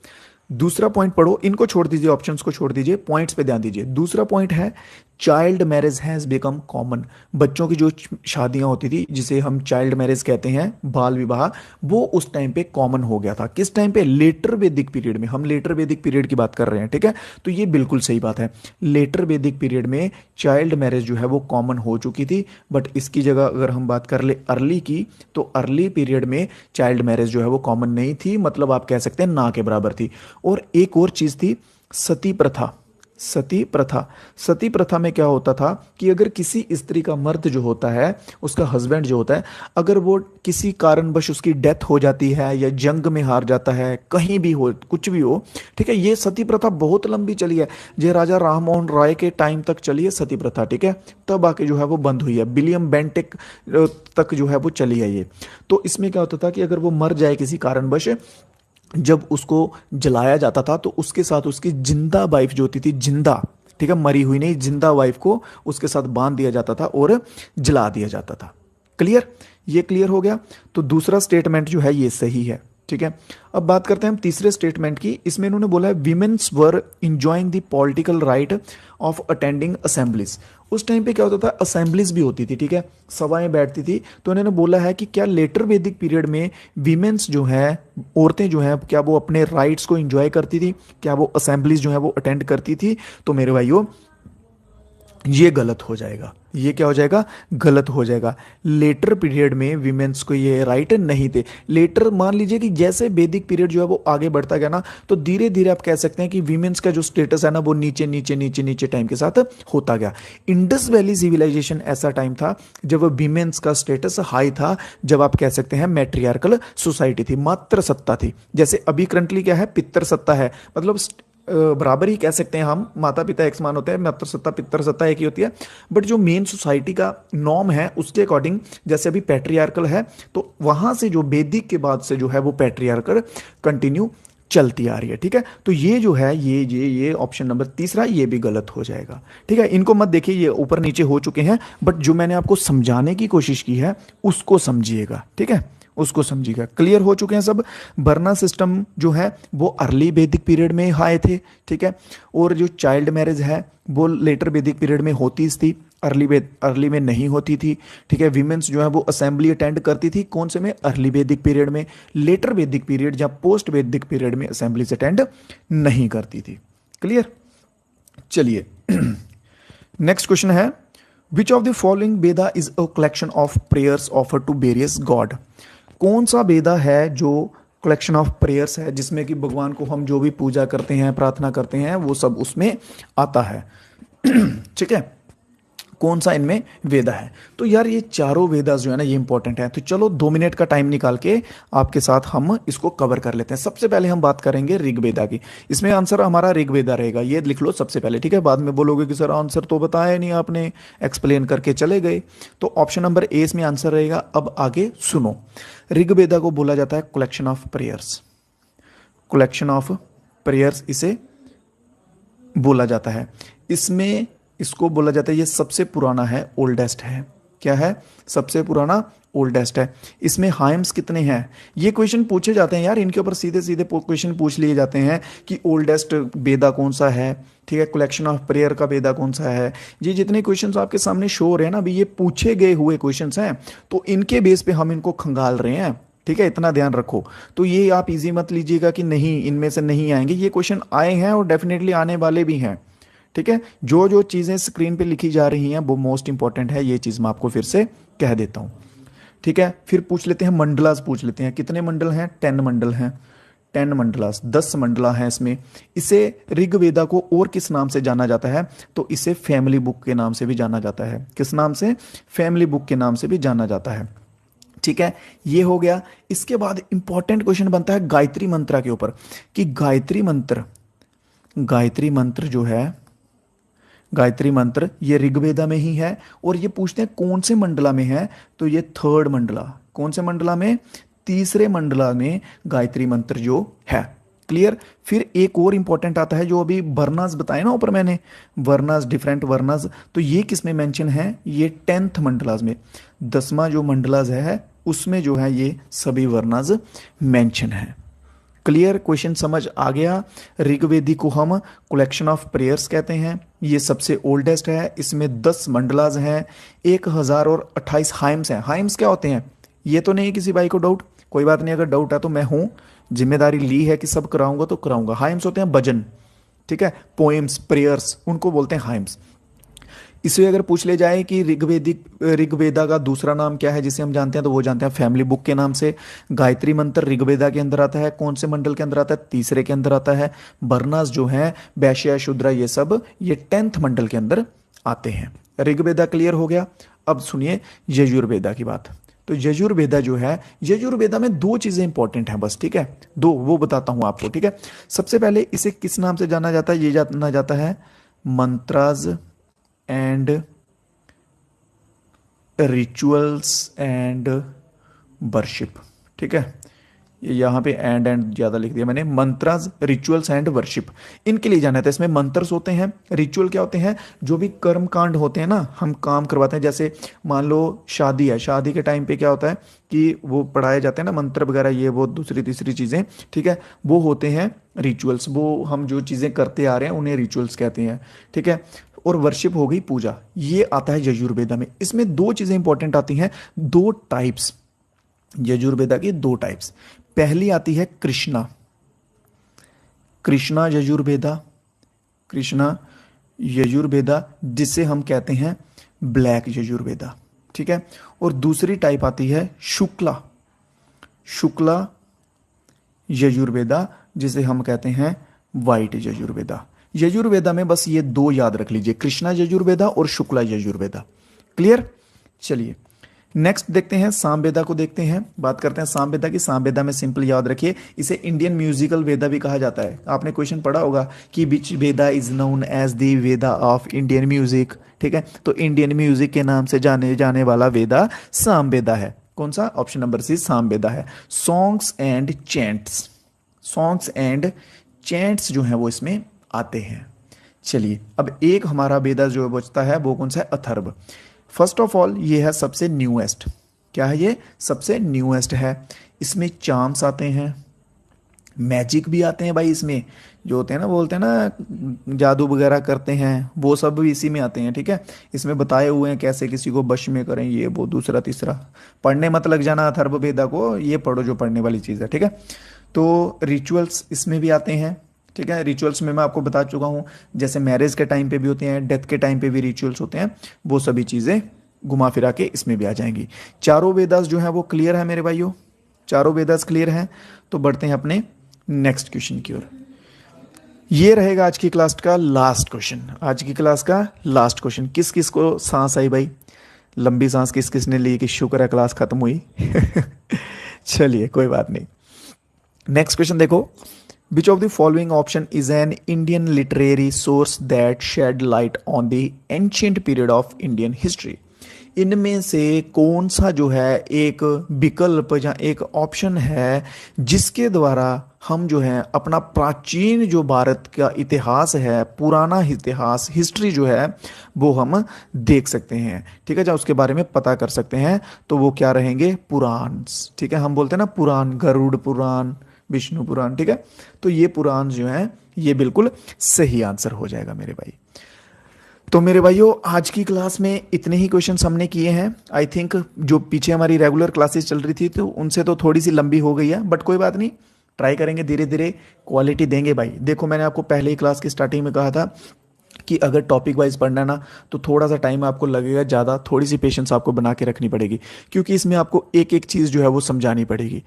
Speaker 1: दूसरा पॉइंट पढ़ो, इनको छोड़ दीजिए, ऑप्शंस को छोड़ दीजिए, पॉइंट्स पे ध्यान दीजिए। दूसरा पॉइंट है child marriage has become common. बच्चों की जो शादियां होती थी जिसे हम चाइल्ड मैरिज कहते हैं, बाल विवाह, वो उस टाइम पे कॉमन हो गया था। किस टाइम पे, लेटर वैदिक पीरियड में। हम लेटर वैदिक पीरियड की बात कर रहे हैं, ठीक है। तो ये बिल्कुल सही बात है, लेटर वैदिक पीरियड में चाइल्ड मैरिज जो है वो कॉमन हो चुकी थी। बट इसकी जगह अगर हम बात कर ले अर्ली की, तो अर्ली पीरियड में चाइल्ड मैरिज जो है वो कॉमन नहीं थी, मतलब आप कह सकते हैं ना के बराबर थी। और एक और चीज थी, सती प्रथा। सती प्रथा, सती प्रथा में क्या होता था कि अगर किसी स्त्री का मर्द जो होता है, उसका हस्बैंड जो होता है, अगर वो किसी कारणवश उसकी डेथ हो जाती है या जंग में हार जाता है, कहीं भी हो, कुछ भी हो, ठीक है। ये सती प्रथा बहुत लंबी चली है, ये राजा राम मोहन राय के टाइम तक चली है सती प्रथा, ठीक है। तब आके जो है वो बंद हुई है, विलियम बेंटिक तक जो है वो चली है ये। तो इसमें क्या होता था कि अगर वो मर जाए किसी कारणवश, जब उसको जलाया जाता था तो उसके साथ उसकी जिंदा वाइफ जो होती थी, जिंदा, ठीक है, मरी हुई नहीं, जिंदा वाइफ को उसके साथ बांध दिया जाता था और जला दिया जाता था। क्लियर, ये क्लियर हो गया। तो दूसरा स्टेटमेंट जो है ये सही है, ठीक है। अब बात करते हैं हम तीसरे स्टेटमेंट की। इसमें इन्होंने बोला है women's were enjoying the political right of attending assemblies. उस टाइम पे क्या होता था, असेंबलीज भी होती थी, ठीक है, सभाएं बैठती थी। तो इन्होंने बोला है कि क्या लेटर वैदिक पीरियड में विमेन्स जो है, औरतें जो है, क्या वो अपने राइट्स को एंजॉय करती थी, क्या वो असेंबलीज जो है वो अटेंड करती थी। तो मेरे भाइयों ये गलत हो जाएगा, ये क्या हो जाएगा, गलत हो जाएगा। लेटर पीरियड में विमेंस को ये राइट नहीं थे। लेटर मान लीजिए कि जैसे वैदिक पीरियड जो है वो आगे बढ़ता गया ना, तो धीरे धीरे आप कह सकते हैं कि विमेंस का जो स्टेटस है ना वो नीचे नीचे नीचे नीचे टाइम के साथ होता गया। इंडस वैली सिविलाइजेशन ऐसा टाइम था जब विमेंस का स्टेटस हाई था, जब आप कह सकते हैं मैट्रियार्कल सोसाइटी थी, मात्र सत्ता थी। जैसे अभी करंटली क्या है, पितर सत्ता है, मतलब बराबर ही कह सकते हैं हम, माता पिता एक समान होते हैं, मातृ सत्ता पितर सत्ता एक ही होती है। बट जो मेन सोसाइटी का नॉर्म है उसके अकॉर्डिंग, जैसे अभी पैट्रियार्कल है, तो वहां से जो वैदिक के बाद से जो है वो पैट्रियार्कल कंटिन्यू चलती आ रही है, ठीक है। तो ये जो है ये ऑप्शन नंबर तीसरा ये भी गलत हो जाएगा, ठीक है। इनको मत देखिए, ये ऊपर नीचे हो चुके हैं, बट जो मैंने आपको समझाने की कोशिश की है उसको समझिएगा, ठीक है, उसको समझिएगा। क्लियर हो चुके हैं सब। बर्ना सिस्टम जो है वो अर्ली वैदिक पीरियड में आए थे, ठीक है। और जो चाइल्ड मैरिज है वो लेटर वैदिक पीरियड में होती थी, अर्ली में नहीं होती थी। ठीक है, विमेंस जो है वो असेंबली अटेंड करती थी, कौन से में, अर्ली वैदिक पीरियड में। लेटर वैदिक पीरियड या पोस्ट वैदिक पीरियड में असेंबलीज अटेंड नहीं करती थी। क्लियर। चलिए नेक्स्ट क्वेश्चन है, which of the following Veda is a collection of prayers offer to various god. कौन सा वेदा है जो कलेक्शन ऑफ प्रेयर्स है, जिसमें कि भगवान को हम जो भी पूजा करते हैं, प्रार्थना करते हैं, वो सब उसमें आता है। ठीक है, कौन सा इनमें वेदा है। तो यार ये चारों वेदास जो है ना ये इंपॉर्टेंट है। तो चलो 2 मिनट का टाइम निकाल के आपके साथ हम इसको कवर कर लेते हैं। सबसे पहले हम बात करेंगे ऋग्वेदा की। इसमें आंसर हमारा ऋग्वेदा रहेगा, ये लिख लो सबसे पहले। ठीक है, बाद में बोलोगे कि सर आंसर तो बताया नहीं आपने, एक्सप्लेन करके चले गए। तो ऑप्शन नंबर ए इसमें आंसर रहेगा। अब आगे सुनो, ऋग्वेदा को बोला जाता है collection of prayers. Collection of prayers इसे बोला जाता है। इसमें इसको बोला जाता है, ये सबसे पुराना है, ओल्डेस्ट है। क्या है, सबसे पुराना, ओल्डेस्ट है। इसमें हाइम्स कितने हैं, ये क्वेश्चन पूछे जाते हैं यार, इनके ऊपर सीधे सीधे क्वेश्चन पूछ लिए जाते हैं कि ओल्डेस्ट वेदा कौन सा है। ठीक है, कलेक्शन ऑफ प्रेयर का वेदा कौन सा है। ये जितने क्वेश्चंस आपके सामने शो हो रहे हैं ना अभी, ये पूछे गए हुए क्वेश्चंस हैं, तो इनके बेस पे हम इनको खंगाल रहे हैं। ठीक है, इतना ध्यान रखो। तो ये आप इजी मत लीजिएगा कि नहीं इनमें से नहीं आएंगे, ये क्वेश्चन आए हैं और डेफिनेटली आने वाले भी हैं। ठीक है, जो जो चीज़ें स्क्रीन पे लिखी जा रही हैं वो मोस्ट इंपॉर्टेंट है, ये चीज़ मैं आपको फिर से कह देता हूँ। ठीक है, फिर पूछ लेते हैं मंडलास, पूछ लेते हैं कितने मंडल हैं, 10 मंडल हैं। 10 मंडलास, 10 मंडला हैं इसमें। इसे ऋग्वेदा को और किस नाम से जाना जाता है, तो इसे फैमिली बुक के नाम से भी जाना जाता है। किस नाम से, फैमिली बुक के नाम से भी जाना जाता है। ठीक है, ये हो गया। इसके बाद इंपॉर्टेंट क्वेश्चन बनता है गायत्री मंत्र के ऊपर, कि गायत्री मंत्र जो है, गायत्री मंत्र ये ऋग्वेदा में ही है। और ये पूछते हैं कौन से मंडला में है, तो ये 3rd मंडला। कौन से मंडला में, तीसरे मंडला में गायत्री मंत्र जो है। क्लियर। फिर एक और इंपॉर्टेंट आता है, जो अभी वर्णास बताए ना ऊपर मैंने, वर्णास, डिफरेंट वर्णास, तो ये किस में मेंशन है, ये 10th मंडलास में। 10वां जो मंडलास है उसमें जो है ये सभी वर्णास मेंशन है। क्लियर, क्वेश्चन समझ आ गया। ऋग्वेदी को हम कलेक्शन ऑफ प्रेयर्स कहते हैं, ये सबसे ओल्डेस्ट है। इसमें 10 मंडलाज हैं, 1028 हाइम्स हैं। हाइम्स क्या होते हैं, ये तो नहीं किसी भाई को डाउट, कोई बात नहीं, अगर डाउट है तो मैं हूं, जिम्मेदारी ली है कि सब कराऊंगा तो कराऊंगा। हाइम्स होते हैं भजन, ठीक है, पोएम्स, प्रेयर्स, उनको बोलते हैं हाइम्स। इसे अगर पूछ ले जाए कि ऋग्वेदा का दूसरा नाम क्या है जिसे हम जानते हैं, तो वो जानते हैं फैमिली बुक के नाम से। गायत्री मंत्र ऋग्वेदा के अंदर आता है, कौन से मंडल के अंदर आता है, तीसरे के अंदर आता है। वर्णास जो है, वैश्य, शूद्र, ये सब ये 10th मंडल के अंदर आते हैं। ऋग्वेदा क्लियर हो गया। अब सुनिए यजुर्वेदा की बात। तो यजुर्वेदा जो है, यजुर्वेदा में 2 चीजें इंपॉर्टेंट हैं बस, ठीक है, 2 वो बताता हूं आपको। ठीक है, सबसे पहले इसे किस नाम से जाना जाता है, ये जाना जाता है मंत्राज एंड रिचुअल्स एंड वर्शिप। ठीक है, ये यहाँ पे एंड ज़्यादा लिख दिया मैंने, मंत्रास, रिचुअल्स एंड वर्शिप, इनके लिए जाना था। इसमें मंत्रस होते हैं, रिचुअल क्या होते हैं, जो भी कर्म कांड होते हैं ना, हम काम करवाते हैं। जैसे मान लो शादी है, शादी के टाइम पे क्या होता है कि वो पढ़ाए जाते हैं ना मंत्र वगैरह, ये वो दूसरी तीसरी चीज़ें, ठीक है, वो होते हैं रिचुअल्स। वो हम जो चीज़ें करते आ रहे हैं उन्हें रिचुअल्स कहते हैं। ठीक है, और वर्शिप हो गई पूजा, ये आता है यजुर्वेदा में। इसमें 2 चीज़ें इंपॉर्टेंट आती हैं, 2 टाइप्स, यजुर्वेदा की 2 टाइप्स। पहली आती है कृष्णा यजुर्वेदा, कृष्णा यजुर्वेदा, जिसे हम कहते हैं ब्लैक यजुर्वेदा। ठीक है, और दूसरी टाइप आती है शुक्ला यजुर्वेदा, जिसे हम कहते हैं वाइट यजुर्वेदा। यजुर्वेदा में बस ये 2 याद रख लीजिए, कृष्णा यजुर्वेदा और शुक्ला यजुर्वेदा। क्लियर। चलिए नेक्स्ट देखते हैं, सामवेदा को देखते हैं, बात करते हैं सामवेदा की। सामवेदा में सिंपल याद रखिए, इसे इंडियन म्यूजिकल वेदा भी कहा जाता है। आपने क्वेश्चन पढ़ा होगा कि which Veda is known as the Veda of Indian music. ठीक है, तो इंडियन म्यूजिक के नाम से जाने जाने वाला वेदा सामवेदा है। कौन सा, ऑप्शन नंबर सी सामवेदा है। सॉन्ग्स एंड चैंट्स जो है वो इसमें आते हैं। चलिए अब एक हमारा वेदा जो बचता है वो कौन सा है, अथर्व। फर्स्ट ऑफ ऑल ये है सबसे न्यूएस्ट, क्या है ये, सबसे न्यूएस्ट है। इसमें चाम्स आते हैं, मैजिक भी आते हैं भाई इसमें, जो होते हैं ना, बोलते हैं ना जादू वगैरह करते हैं, वो सब भी इसी में आते हैं। ठीक है, इसमें बताए हुए हैं कैसे किसी को वश में करें, ये वो दूसरा तीसरा। पढ़ने मत लग जाना अथर्ववेदा को, ये पढ़ो जो पढ़ने वाली चीज़ है। ठीक है, तो रिचुअल्स इसमें भी आते हैं। ठीक है, रिचुअल्स में मैं आपको बता चुका हूँ, जैसे मैरिज के टाइम पे भी होते हैं, डेथ के टाइम पे भी रिचुअल्स होते हैं, वो सभी चीज़ें घुमा फिरा के इसमें भी आ जाएंगी। चारों वेदास जो है वो क्लियर है मेरे भाइयों, चारों वेदास क्लियर हैं। तो बढ़ते हैं अपने नेक्स्ट क्वेश्चन की ओर। ये रहेगा आज की क्लास का लास्ट क्वेश्चन, आज की क्लास का लास्ट क्वेश्चन। किस किस को सांस आई भाई, लंबी सांस किस किस ने ली, कि शुक्र है क्लास खत्म हुई। चलिए कोई बात नहीं, नेक्स्ट क्वेश्चन देखो। Which of the following option is an Indian literary source that shed light on the ancient period of Indian history. इनमें से कौन सा जो है एक विकल्प या एक ऑप्शन है जिसके द्वारा हम जो है अपना प्राचीन जो भारत का इतिहास है, पुराना इतिहास, हिस्ट्री जो है वो हम देख सकते हैं। ठीक है, जहाँ उसके बारे में पता कर सकते हैं, तो वो क्या रहेंगे, पुराण। ठीक है, हम बोलते हैं ना पुराण, गरुड़ पुराण, विष्णु पुराण। ठीक है, तो ये पुराण जो है ये बिल्कुल सही आंसर हो जाएगा मेरे भाई। तो मेरे भाइयों आज की क्लास में इतने ही क्वेश्चंस हमने किए हैं। आई थिंक जो पीछे हमारी रेगुलर क्लासेस चल रही थी तो उनसे तो थोड़ी सी लंबी हो गई है, बट कोई बात नहीं, ट्राई करेंगे, धीरे धीरे क्वालिटी देंगे भाई। देखो मैंने आपको पहले ही क्लास की स्टार्टिंग में कहा था कि अगर टॉपिक वाइज पढ़ना ना तो थोड़ा सा टाइम आपको लगेगा ज़्यादा, थोड़ी सी पेशेंस आपको बना के रखनी पड़ेगी, क्योंकि इसमें आपको एक एक चीज़ जो है वो समझानी पड़ेगी।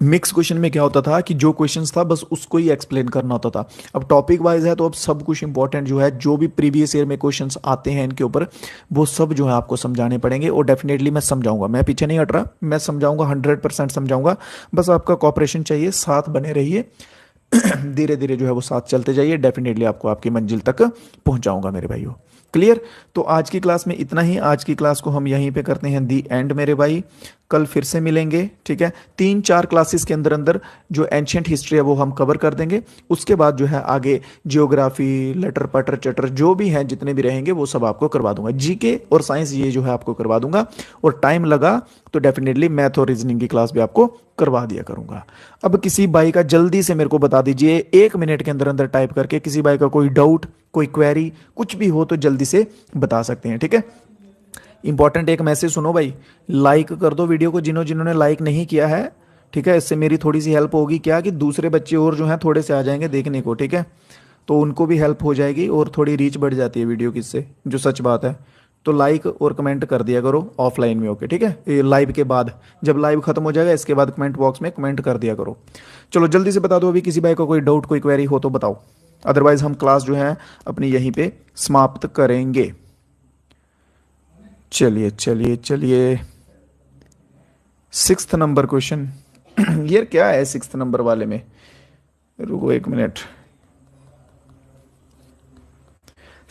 Speaker 1: मिक्स क्वेश्चन में क्या होता था कि जो क्वेश्चंस था बस उसको ही एक्सप्लेन करना होता था। अब टॉपिक वाइज है तो अब सब कुछ इंपॉर्टेंट जो है, जो भी प्रीवियस ईयर में क्वेश्चंस आते हैं इनके ऊपर, वो सब जो है आपको समझाने पड़ेंगे। और डेफिनेटली मैं समझाऊंगा, मैं पीछे नहीं हट रहा, मैं समझाऊंगा, 100% समझाऊंगा। बस आपका कॉपरेशन चाहिए, साथ बने रहिए। धीरे धीरे जो है वो साथ चलते जाइए, डेफिनेटली आपको आपकी मंजिल तक पहुंचाऊंगा मेरे भाइयों। क्लियर? तो आज की क्लास में इतना ही, आज की क्लास को हम यहीं पे करते हैं दी एंड मेरे भाई। कल फिर से मिलेंगे। ठीक है, 3-4 क्लासेस के अंदर अंदर जो एंशियंट हिस्ट्री है वो हम कवर कर देंगे। उसके बाद जो है आगे जियोग्राफी, लटर पटर चटर जो भी हैं, जितने भी रहेंगे वो सब आपको करवा दूंगा। जीके और साइंस ये जो है आपको करवा दूंगा, और टाइम लगा तो डेफिनेटली मैथ और रीजनिंग की क्लास भी आपको करवा दिया करूंगा। अब किसी भाई का जल्दी से मेरे को बता दीजिए, 1 मिनट के अंदर अंदर टाइप करके, किसी भाई का कोई डाउट, कोई क्वेरी, कुछ भी हो तो जल्दी से बता सकते हैं। ठीक है, इंपॉर्टेंट एक मैसेज सुनो भाई, लाइक कर दो वीडियो को जिन्होंने लाइक नहीं किया है। ठीक है, इससे मेरी थोड़ी सी हेल्प होगी, क्या कि दूसरे बच्चे और जो हैं थोड़े से आ जाएंगे देखने को। ठीक है, तो उनको भी हेल्प हो जाएगी और थोड़ी रीच बढ़ जाती है वीडियो की इससे, जो सच बात है। तो लाइक और कमेंट कर दिया करो ऑफलाइन में, ओके? ठीक है, ये लाइव के बाद, जब लाइव खत्म हो जाएगा इसके बाद कमेंट बॉक्स में कमेंट कर दिया करो। चलो जल्दी से बता दो, अभी किसी भाई को कोई डाउट, कोई क्वेरी हो तो बताओ, अदरवाइज हम क्लास जो है अपनी यहीं पे समाप्त करेंगे। चलिए चलिए चलिए, 6th नंबर क्वेश्चन। यार क्या है 6th नंबर वाले में, रुको 1 मिनट।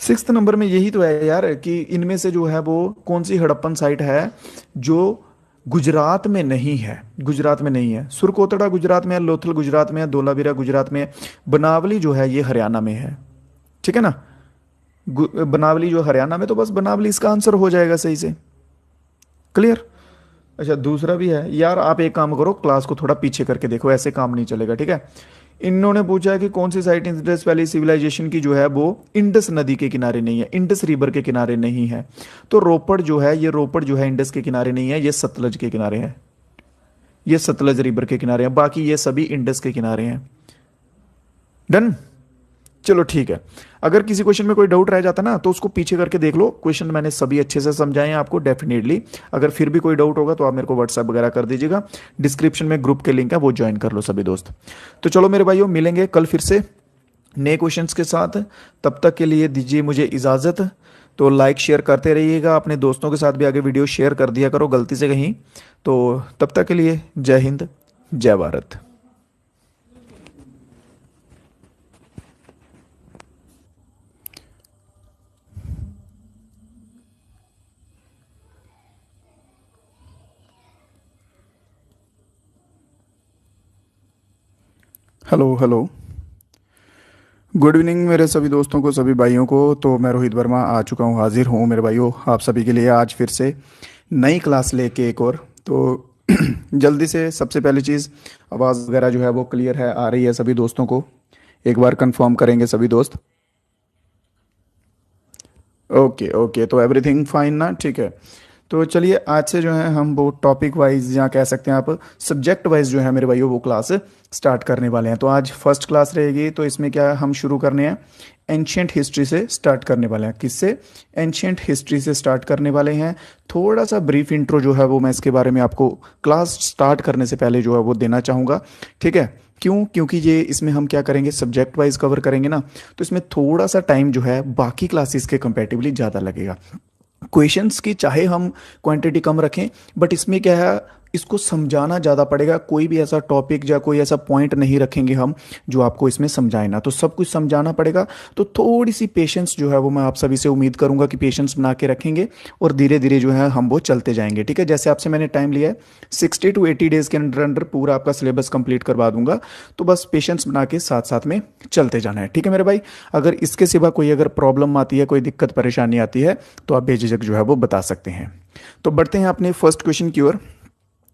Speaker 1: 6th नंबर में यही तो है यार कि इनमें से जो है वो कौन सी हड़प्पन साइट है जो गुजरात में नहीं है, गुजरात में नहीं है। सुरकोतड़ा गुजरात में है, लोथल गुजरात में है, धोलावीरा गुजरात में है, बनावली जो है ये हरियाणा में है। ठीक है ना, बनावली जो हरियाणा में, तो बस बनावली इसका आंसर हो जाएगा सही से। क्लियर? अच्छा दूसरा भी है यार, आप एक काम करो, क्लास को थोड़ा पीछे करके देखो, ऐसे काम नहीं चलेगा। ठीक है, इन्होंने पूछा है कि कौन सी साइट इंडस वैली सिविलाइजेशन की जो है वो इंडस नदी के किनारे नहीं है, इंडस रिवर के किनारे नहीं है। तो रोपड़ जो है, ये रोपड़ जो है इंडस के किनारे नहीं है, ये सतलज के किनारे है, ये सतलज रिवर के किनारे हैं, बाकी ये सभी इंडस के किनारे हैं। डन? चलो ठीक है, अगर किसी क्वेश्चन में कोई डाउट रह जाता ना तो उसको पीछे करके देख लो, क्वेश्चन मैंने सभी अच्छे से समझाए हैं आपको डेफिनेटली। अगर फिर भी कोई डाउट होगा तो आप मेरे को व्हाट्सएप वगैरह कर दीजिएगा, डिस्क्रिप्शन में ग्रुप के लिंक है वो ज्वाइन कर लो सभी दोस्त। तो चलो मेरे भाइयों, मिलेंगे कल फिर से नए क्वेश्चंस के साथ, तब तक के लिए दीजिए मुझे इजाज़त। तो लाइक शेयर करते रहिएगा, अपने दोस्तों के साथ भी आगे वीडियो शेयर कर दिया करो गलती से कहीं। तो तब तक के लिए जय हिंद, जय Bharat. Hello hello, good evening मेरे सभी दोस्तों को, सभी भाइयों को। तो मैं रोहित वर्मा आ चुका हूँ, हाजिर हूँ मेरे भाइयों आप सभी के लिए आज फिर से नई क्लास लेके एक और। तो जल्दी से सबसे पहली चीज़ आवाज़ वगैरह जो है वो क्लियर है, आ रही है सभी दोस्तों को? एक बार कंफर्म करेंगे सभी दोस्त। ओके ओके, तो एवरीथिंग फाइन ना, ठीक है। तो चलिए आज से जो है हम वो टॉपिक वाइज या कह सकते हैं आप सब्जेक्ट वाइज जो है मेरे भाइयों वो क्लास स्टार्ट करने वाले हैं। तो आज फर्स्ट क्लास रहेगी, तो इसमें क्या हम शुरू करने हैं, एंशियंट हिस्ट्री से स्टार्ट करने वाले हैं। किससे? एंशियंट हिस्ट्री से स्टार्ट करने वाले हैं। थोड़ा सा ब्रीफ इंट्रो जो है वो मैं इसके बारे में आपको क्लास स्टार्ट करने से पहले जो है वो देना चाहूँगा, ठीक है। क्यों? क्योंकि ये इसमें हम क्या करेंगे, सब्जेक्ट वाइज कवर करेंगे ना, तो इसमें थोड़ा सा टाइम जो है बाकी क्लासेस के कंपैरेटिवली ज़्यादा लगेगा। क्वेश्चंस की चाहे हम क्वांटिटी कम रखें, बट इसमें क्या है, इसको समझाना ज़्यादा पड़ेगा। कोई भी ऐसा टॉपिक या कोई ऐसा पॉइंट नहीं रखेंगे हम जो आपको इसमें समझाए ना, तो सब कुछ समझाना पड़ेगा। तो थोड़ी सी पेशेंस जो है वो मैं आप सभी से उम्मीद करूंगा कि पेशेंस बना के रखेंगे और धीरे धीरे जो है हम वो चलते जाएंगे, ठीक है। जैसे आपसे मैंने टाइम लिया है 60 to 80 डेज़ के अंदर अंदर पूरा आपका सिलेबस कंप्लीट करवा दूंगा, तो बस पेशेंस बना के साथ साथ में चलते जाना है, ठीक है मेरे भाई। अगर इसके सिवा कोई अगर प्रॉब्लम आती है, कोई दिक्कत परेशानी आती है, तो आप बेझिझक जो है वो बता सकते हैं। तो बढ़ते हैं अपने फर्स्ट क्वेश्चन की ओर।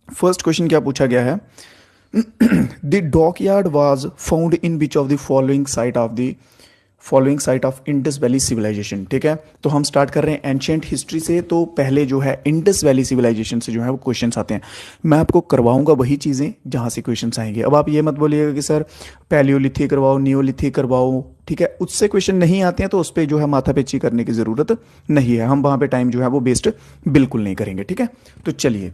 Speaker 1: फर्स्ट क्वेश्चन क्या पूछा गया है, the dockyard was found in which of the following site of Indus valley civilization, ठीक है। तो हम स्टार्ट कर रहे हैं एंशियंट हिस्ट्री से, तो पहले जो है इंडस वैली सिविलाइजेशन से जो है वो क्वेश्चन आते हैं। मैं आपको करवाऊंगा वही चीज़ें जहाँ से क्वेश्चन आएंगे। अब आप ये मत बोलिएगा कि सर पैलियोलिथिक करवाओ, नियोलिथिक करवाओ, ठीक है, उससे क्वेश्चन नहीं आते हैं तो उस पर जो है माथापेची करने की ज़रूरत नहीं है। हम वहाँ पे टाइम जो है वो वेस्ट बिल्कुल नहीं करेंगे, ठीक है। तो चलिए,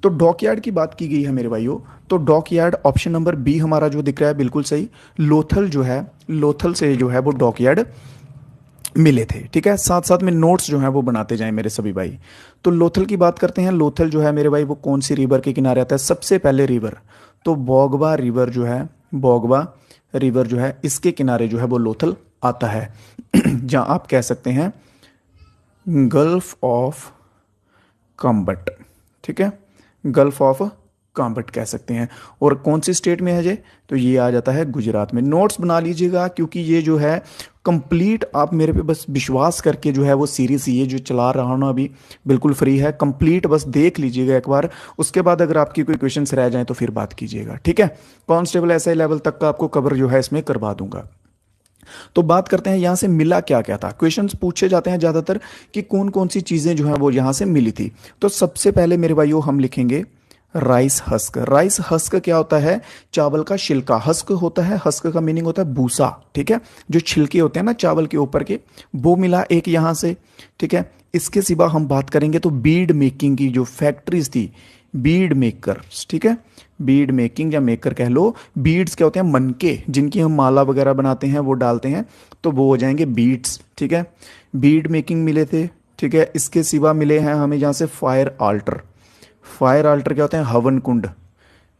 Speaker 1: तो डॉकयार्ड की बात की गई है मेरे भाइयों, तो डॉकयार्ड ऑप्शन नंबर बी हमारा जो दिख रहा है बिल्कुल सही। लोथल जो है, लोथल से जो है वो डॉकयार्ड मिले थे, ठीक है। साथ साथ में नोट्स जो है वो बनाते जाएं मेरे सभी भाई। तो लोथल की बात करते हैं। लोथल जो है मेरे भाई वो कौन सी रिवर के किनारे आता है? सबसे पहले रिवर तो बोगबा रिवर जो है, बोगबा रिवर जो है इसके किनारे जो है वो लोथल आता है। जहां आप कह सकते हैं गल्फ ऑफ कॉम्बट, ठीक है, गल्फ ऑफ काम्बट कह सकते हैं। और कौन सी स्टेट में है ये? तो ये आ जाता है गुजरात में। नोट्स बना लीजिएगा क्योंकि ये जो है कंप्लीट, आप मेरे पे बस विश्वास करके जो है वो सीरीज ये जो चला रहा हूँ ना अभी बिल्कुल फ्री है, कंप्लीट बस देख लीजिएगा एक बार। उसके बाद अगर आपकी कोई क्वेश्चंस रह जाए तो फिर बात कीजिएगा, ठीक है। कांस्टेबल एसआई लेवल तक का आपको कवर जो है इसमें करवा दूंगा। तो बात करते हैं यहां से मिला क्या क्या था। क्वेश्चंस पूछे जाते हैं ज्यादातर कि कौन कौन सी चीजें जो है वो यहां से मिली थी। तो सबसे पहले मेरे भाइयों हम लिखेंगे राइस हस्क। राइस हस्क क्या होता है? चावल का छिलका। हस्क होता है, हस्क का मीनिंग होता है भूसा, ठीक है, जो छिलके होते हैं ना चावल के ऊपर के, वो मिला एक यहां से, ठीक है। इसके सिवा हम बात करेंगे तो बीड मेकिंग की जो फैक्ट्रीज थी, बीड मेकर्स, ठीक है, बीड मेकिंग या मेकर कह लो। बीड्स क्या होते हैं? मनके, जिनकी हम माला वगैरह बनाते हैं वो डालते हैं, तो वो हो जाएंगे बीड्स, ठीक है। बीड मेकिंग मिले थे, ठीक है। इसके सिवा मिले हैं हमें यहाँ से फायर आल्टर। फायर आल्टर क्या होते हैं? हवन कुंड।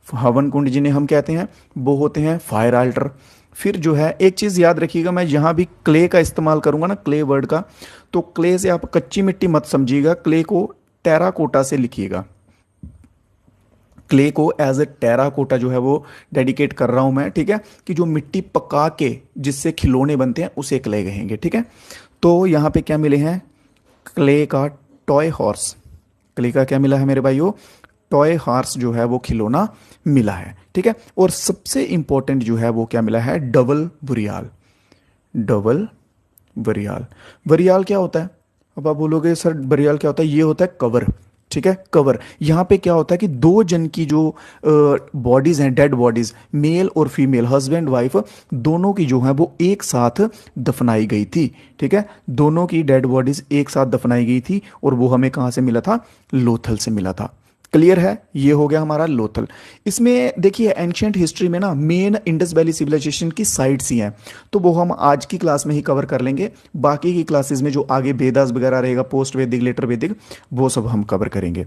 Speaker 1: हवन कुंड जिन्हें हम कहते हैं वो होते हैं फायर आल्टर। फिर जो है एक चीज़ याद रखिएगा, मैं यहाँ भी क्ले का इस्तेमाल करूंगा ना, क्ले वर्ड का, तो क्ले से आप कच्ची मिट्टी मत समझिएगा, क्ले को टेराकोटा से लिखिएगा। क्ले को एज ए टेराकोटा जो है वो डेडिकेट कर रहा हूं मैं, ठीक है, कि जो मिट्टी पका के जिससे खिलौने बनते हैं उसे क्ले कहेंगे, ठीक है। तो यहाँ पे क्या मिले हैं? क्ले का टॉय हॉर्स। क्ले का क्या मिला है मेरे भाइयों? टॉय हॉर्स जो है वो खिलौना मिला है, ठीक है। और सबसे इंपॉर्टेंट जो है वो क्या मिला है? डबल बुरियाल। डबल बुरियाल। बुरियाल क्या होता है? अब आप बोलोगे सर बुरियाल क्या होता है? ये होता है कवर, ठीक है, कवर। यहाँ पे क्या होता है कि दो जन की जो बॉडीज हैं, डेड बॉडीज, मेल और फीमेल, हस्बैंड वाइफ, दोनों की जो है वो एक साथ दफनाई गई थी, ठीक है। दोनों की डेड बॉडीज एक साथ दफनाई गई थी और वो हमें कहाँ से मिला था? लोथल से मिला था। क्लियर है? ये हो गया हमारा लोथल। इसमें देखिए एंशियंट हिस्ट्री में ना मेन इंडस वैली सिविलाइजेशन की साइट्स ही हैं, तो वो हम आज की क्लास में ही कवर कर लेंगे। बाकी की क्लासेस में जो आगे वेदास वगैरह रहेगा, पोस्ट वैदिक, लेटर वैदिक, वो सब हम कवर करेंगे,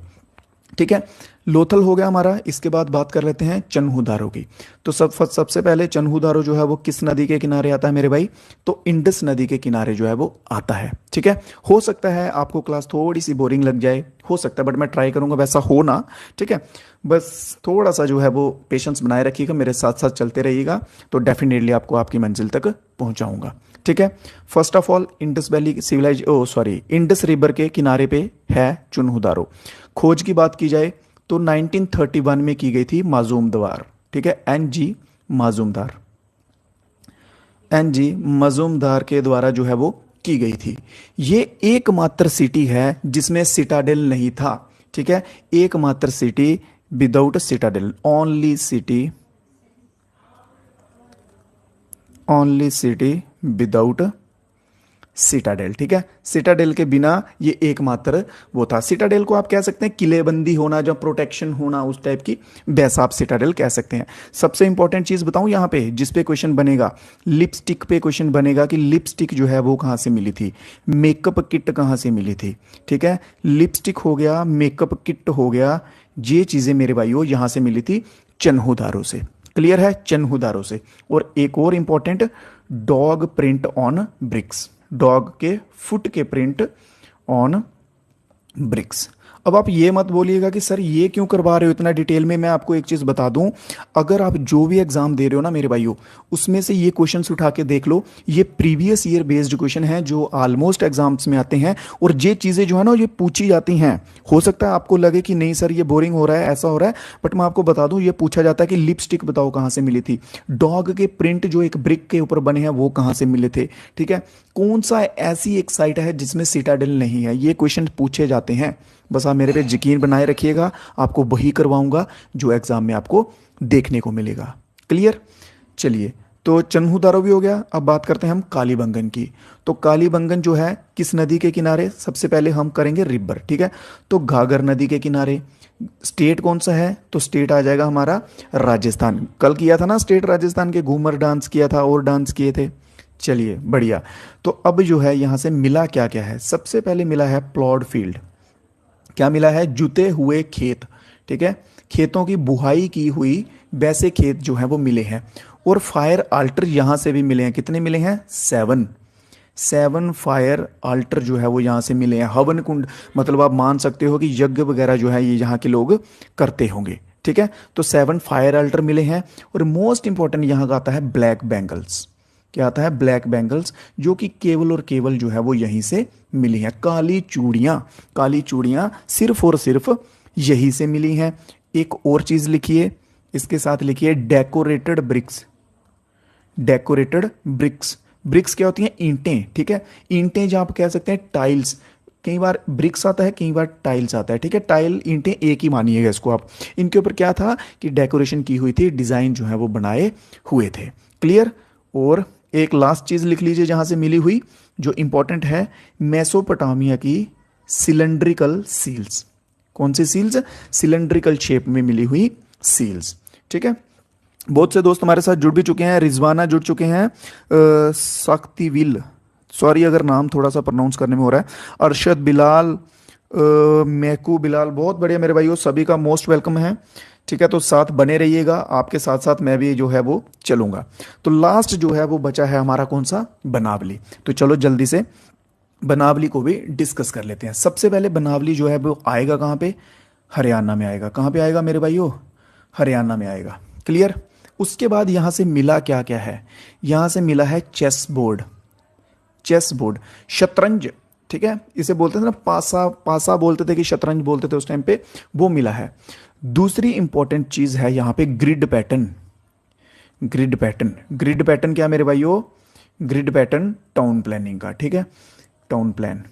Speaker 1: ठीक है। लोथल हो गया हमारा। इसके बाद बात कर लेते हैं चन्हूदारो की। तो सबसे पहले चन्हूदारो जो है वो किस नदी के किनारे आता है मेरे भाई? तो इंडस नदी के किनारे जो है वो आता है, ठीक है। हो सकता है आपको क्लास थोड़ी सी बोरिंग लग जाए, हो सकता है, बट मैं ट्राई करूंगा वैसा हो ना, ठीक है। बस थोड़ा सा जो है वो पेशेंस बनाए रखिएगा, मेरे साथ साथ चलते रहिएगा, तो डेफिनेटली आपको आपकी मंजिल तक पहुंचाऊंगा, ठीक है। First of all Indus valley civilize Indus river के किनारे पे है चुन्हूदारो। खोज की बात की जाए तो 1931 में की गई थी माजूम द्वार। ठीक है, NG माजूमदार, NG मजूमदार के द्वारा जो है वो की गई थी। ये एकमात्र सिटी है जिसमें सिटाडेल नहीं था, ठीक है, एकमात्र city without Citadel, only city without Citadel, ठीक है, सिटाडेल के बिना ये एकमात्र वो था। सिटाडेल को आप कह सकते हैं किलेबंदी होना, जो प्रोटेक्शन होना उस टाइप की, वैसा आप सिटाडेल कह सकते हैं। सबसे इंपॉर्टेंट चीज बताऊं यहां पे जिस पे क्वेश्चन बनेगा, लिपस्टिक पे क्वेश्चन बनेगा कि लिपस्टिक जो है वो कहां से मिली थी, मेकअप किट कहां से मिली थी, ठीक है, लिपस्टिक हो गया, मेकअप किट हो गया, ये चीजें मेरे भाइयों यहां से मिली थी चन्हूदारों से। क्लियर है, चन्हूदारों से। और एक और important, dog print on bricks, dog के फुट के प्रिंट ऑन ब्रिक्स। अब आप ये मत बोलिएगा कि सर ये क्यों करवा रहे हो इतना डिटेल में। मैं आपको एक चीज बता दूं, अगर आप जो भी एग्जाम दे रहे हो ना मेरे भाइयों, उसमें से ये क्वेश्चंस उठा के देख लो, ये प्रीवियस ईयर बेस्ड क्वेश्चन है जो ऑलमोस्ट एग्जाम्स में आते हैं, और ये चीजें जो है ना ये पूछी जाती हैं। हो सकता है आपको लगे कि नहीं सर ये बोरिंग हो रहा है, ऐसा हो रहा है, बट मैं आपको बता दूं ये पूछा जाता है कि लिपस्टिक बताओ कहां से मिली थी, डॉग के प्रिंट जो एक ब्रिक के ऊपर बने हैं वो कहां से मिले थे, ठीक है, कौन सा ऐसी एक साइट है जिसमें सिटाडेल नहीं है, ये क्वेश्चन पूछे जाते हैं। बस आप मेरे पे यकीन बनाए रखिएगा, आपको वही करवाऊंगा जो एग्जाम में आपको देखने को मिलेगा। क्लियर, चलिए, तो चन्हूदारो भी हो गया। अब बात करते हैं हम कालीबंगन की। तो कालीबंगन जो है किस नदी के किनारे, सबसे पहले हम करेंगे रिवर, ठीक है, तो घाघर नदी के किनारे। स्टेट कौन सा है, तो स्टेट आ जाएगा हमारा राजस्थान। कल किया था ना स्टेट राजस्थान के, घूमर डांस किया था और डांस किए थे। चलिए बढ़िया। तो अब जो है यहां से मिला क्या क्या है, सबसे पहले मिला है प्लॉड फील्ड। क्या मिला है, जुते हुए खेत, ठीक है, खेतों की बुहाई की हुई वैसे खेत जो है वो मिले हैं। और फायर आल्टर यहां से भी मिले हैं, कितने मिले हैं, 7 फायर आल्टर जो है वो यहां से मिले हैं। हवन कुंड, मतलब आप मान सकते हो कि यज्ञ वगैरह जो है ये यहाँ के लोग करते होंगे, ठीक है, तो 7 फायर आल्टर मिले हैं। और मोस्ट इंपॉर्टेंट यहां का आता है ब्लैक बैंगल्स। क्या आता है, ब्लैक बैंगल्स, जो कि केवल और केवल जो है वो यहीं से मिली हैं। काली चूड़ियां सिर्फ और सिर्फ यहीं से मिली हैं। एक और चीज लिखिए, इसके साथ लिखिए डेकोरेटेड ब्रिक्स। ब्रिक्स क्या होती हैं, ईंटें, ठीक है, ईंटें जहां आप कह सकते हैं टाइल्स, कई बार ब्रिक्स आता है कई बार टाइल्स आता है, ठीक है, टाइल ईंटें एक ही मानिएगा इसको आप। इनके ऊपर क्या था कि डेकोरेशन की हुई थी, डिजाइन जो है वो बनाए हुए थे। क्लियर। और एक लास्ट चीज लिख लीजिए जहां से मिली हुई, जो इंपॉर्टेंट है, मेसोपोटामिया की सिलेंड्रिकल सील्स। कौन सी सील्स, सिलेंड्रिकल शेप में मिली हुई सील्स, ठीक है। बहुत से दोस्त हमारे साथ जुड़ भी चुके हैं, रिजवाना जुड़ चुके हैं, शक्तिविल, सॉरी अगर नाम थोड़ा सा प्रोनाउंस करने में हो रहा है, अरशद बिलाल, मैकू बिलाल, बहुत बढ़िया मेरे भाइयों, सभी का मोस्ट वेलकम है, ठीक है। तो साथ बने रहिएगा, आपके साथ साथ मैं भी जो है वो चलूंगा। तो लास्ट जो है वो बचा है हमारा कौन सा, बनावली। तो चलो जल्दी से बनावली को भी डिस्कस कर लेते हैं। सबसे पहले बनावली जो है वो आएगा कहाँ पे, हरियाणा में आएगा। कहाँ पे आएगा मेरे भाइयों, हरियाणा में आएगा। क्लियर। उसके बाद यहां से मिला क्या क्या है, यहां से मिला है चेस बोर्ड, शतरंज, ठीक है, इसे बोलते थे ना, पासा बोलते थे कि शतरंज बोलते थे उस टाइम पे, वो मिला है। दूसरी इंपॉर्टेंट चीज है यहां पे ग्रिड पैटर्न क्या मेरे भाइयों, ग्रिड पैटर्न टाउन प्लानिंग का, ठीक है, टाउन प्लान।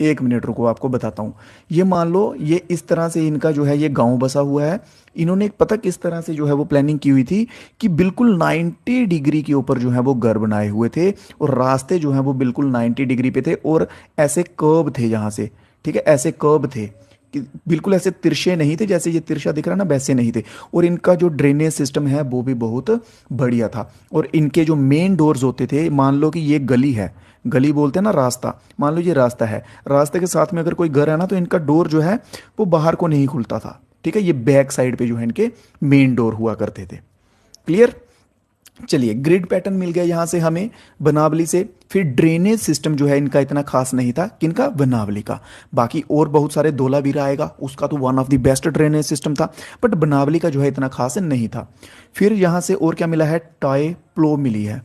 Speaker 1: एक मिनट रुको, आपको बताता हूं। ये मान लो ये इस तरह से इनका जो है ये गांव बसा हुआ है, इन्होंने एक पता किस तरह से जो है वो प्लानिंग की हुई थी कि बिल्कुल 90 डिग्री के ऊपर जो है वो घर बनाए हुए थे, और रास्ते जो है वो बिल्कुल 90 डिग्री पे थे, और ऐसे कर्व थे यहाँ से, ठीक है, ऐसे कर्व थे कि बिल्कुल ऐसे तिरछे नहीं थे, जैसे ये तिरछा दिख रहा है ना वैसे नहीं थे। और इनका जो ड्रेनेज सिस्टम है वो भी बहुत बढ़िया था। और इनके जो मेन डोर्स होते थे, मान लो कि ये गली है, गली बोलते हैं ना रास्ता, मान लो ये रास्ता है, रास्ते के साथ में अगर कोई घर है ना, तो इनका डोर जो है वो बाहर को नहीं खुलता था, ठीक है, ये बैक साइड पे जो है इनके मेन डोर हुआ करते थे। क्लियर। चलिए, ग्रिड पैटर्न मिल गया यहां से हमें बनावली से। फिर ड्रेनेज सिस्टम जो है इनका इतना खास नहीं था, किनका, बनावली का। बाकी और बहुत सारे, धोलावीरा आएगा, उसका तो one of the best drainage system था, बट बनावली का जो है इतना खास नहीं था। फिर यहां से और क्या मिला है, टॉय प्लो मिली है,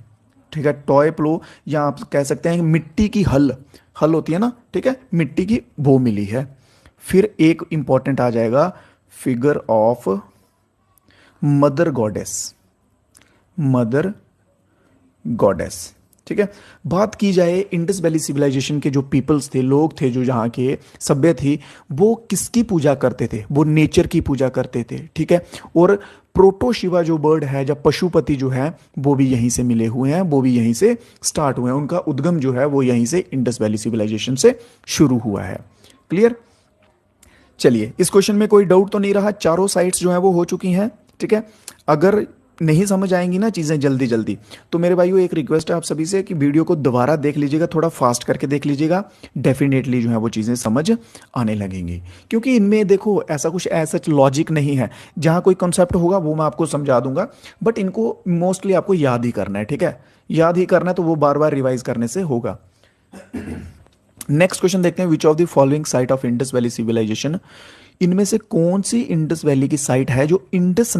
Speaker 1: ठीक है, टॉय प्लो, या आप कह सकते हैं मिट्टी की हल होती है ना, ठीक है, मिट्टी की वो मिली है। फिर एक इंपॉर्टेंट आ जाएगा figure of mother goddess, mother goddess. ठीक है। बात की जाए इंडस वैली सिविलाइजेशन के जो पीपल्स थे, लोग थे, जो जहाँ के सभ्य थी, वो किसकी पूजा करते थे? वो नेचर की पूजा करते थे। ठीक है। और प्रोटो शिवा जो वर्ड है, जब पशुपति जो है, वो भी यहीं से मिले हुए हैं, वो भी यहीं से स्टार्ट हुए हैं। उनका उद्गम जो है वो यहीं से इंडस वैली सिविलाइजेशन से शुरू हुआ है। क्लियर? चलिए, इस क्वेश्चन में कोई डाउट तो नहीं रहा, चारों साइड्स जो है वो हो चुकी हैं। ठीक है। अगर नहीं समझ आएंगी ना चीज़ें जल्दी जल्दी, तो मेरे भाइयों एक रिक्वेस्ट है आप सभी से कि वीडियो को दोबारा देख लीजिएगा, थोड़ा फास्ट करके देख लीजिएगा, डेफिनेटली जो है वो चीज़ें समझ आने लगेंगी। क्योंकि इनमें देखो ऐसा कुछ ऐसा लॉजिक नहीं है, जहाँ कोई कॉन्सेप्ट होगा वो मैं आपको समझा दूंगा, बट इनको मोस्टली आपको याद ही करना है। ठीक है, याद ही करना है, तो वो बार बार रिवाइज करने से होगा। नेक्स्ट क्वेश्चन देखते हैं, which of the following site of Indus valley civilization, इनमें से कौन सी इंडस वैली की साइट है जो इंडस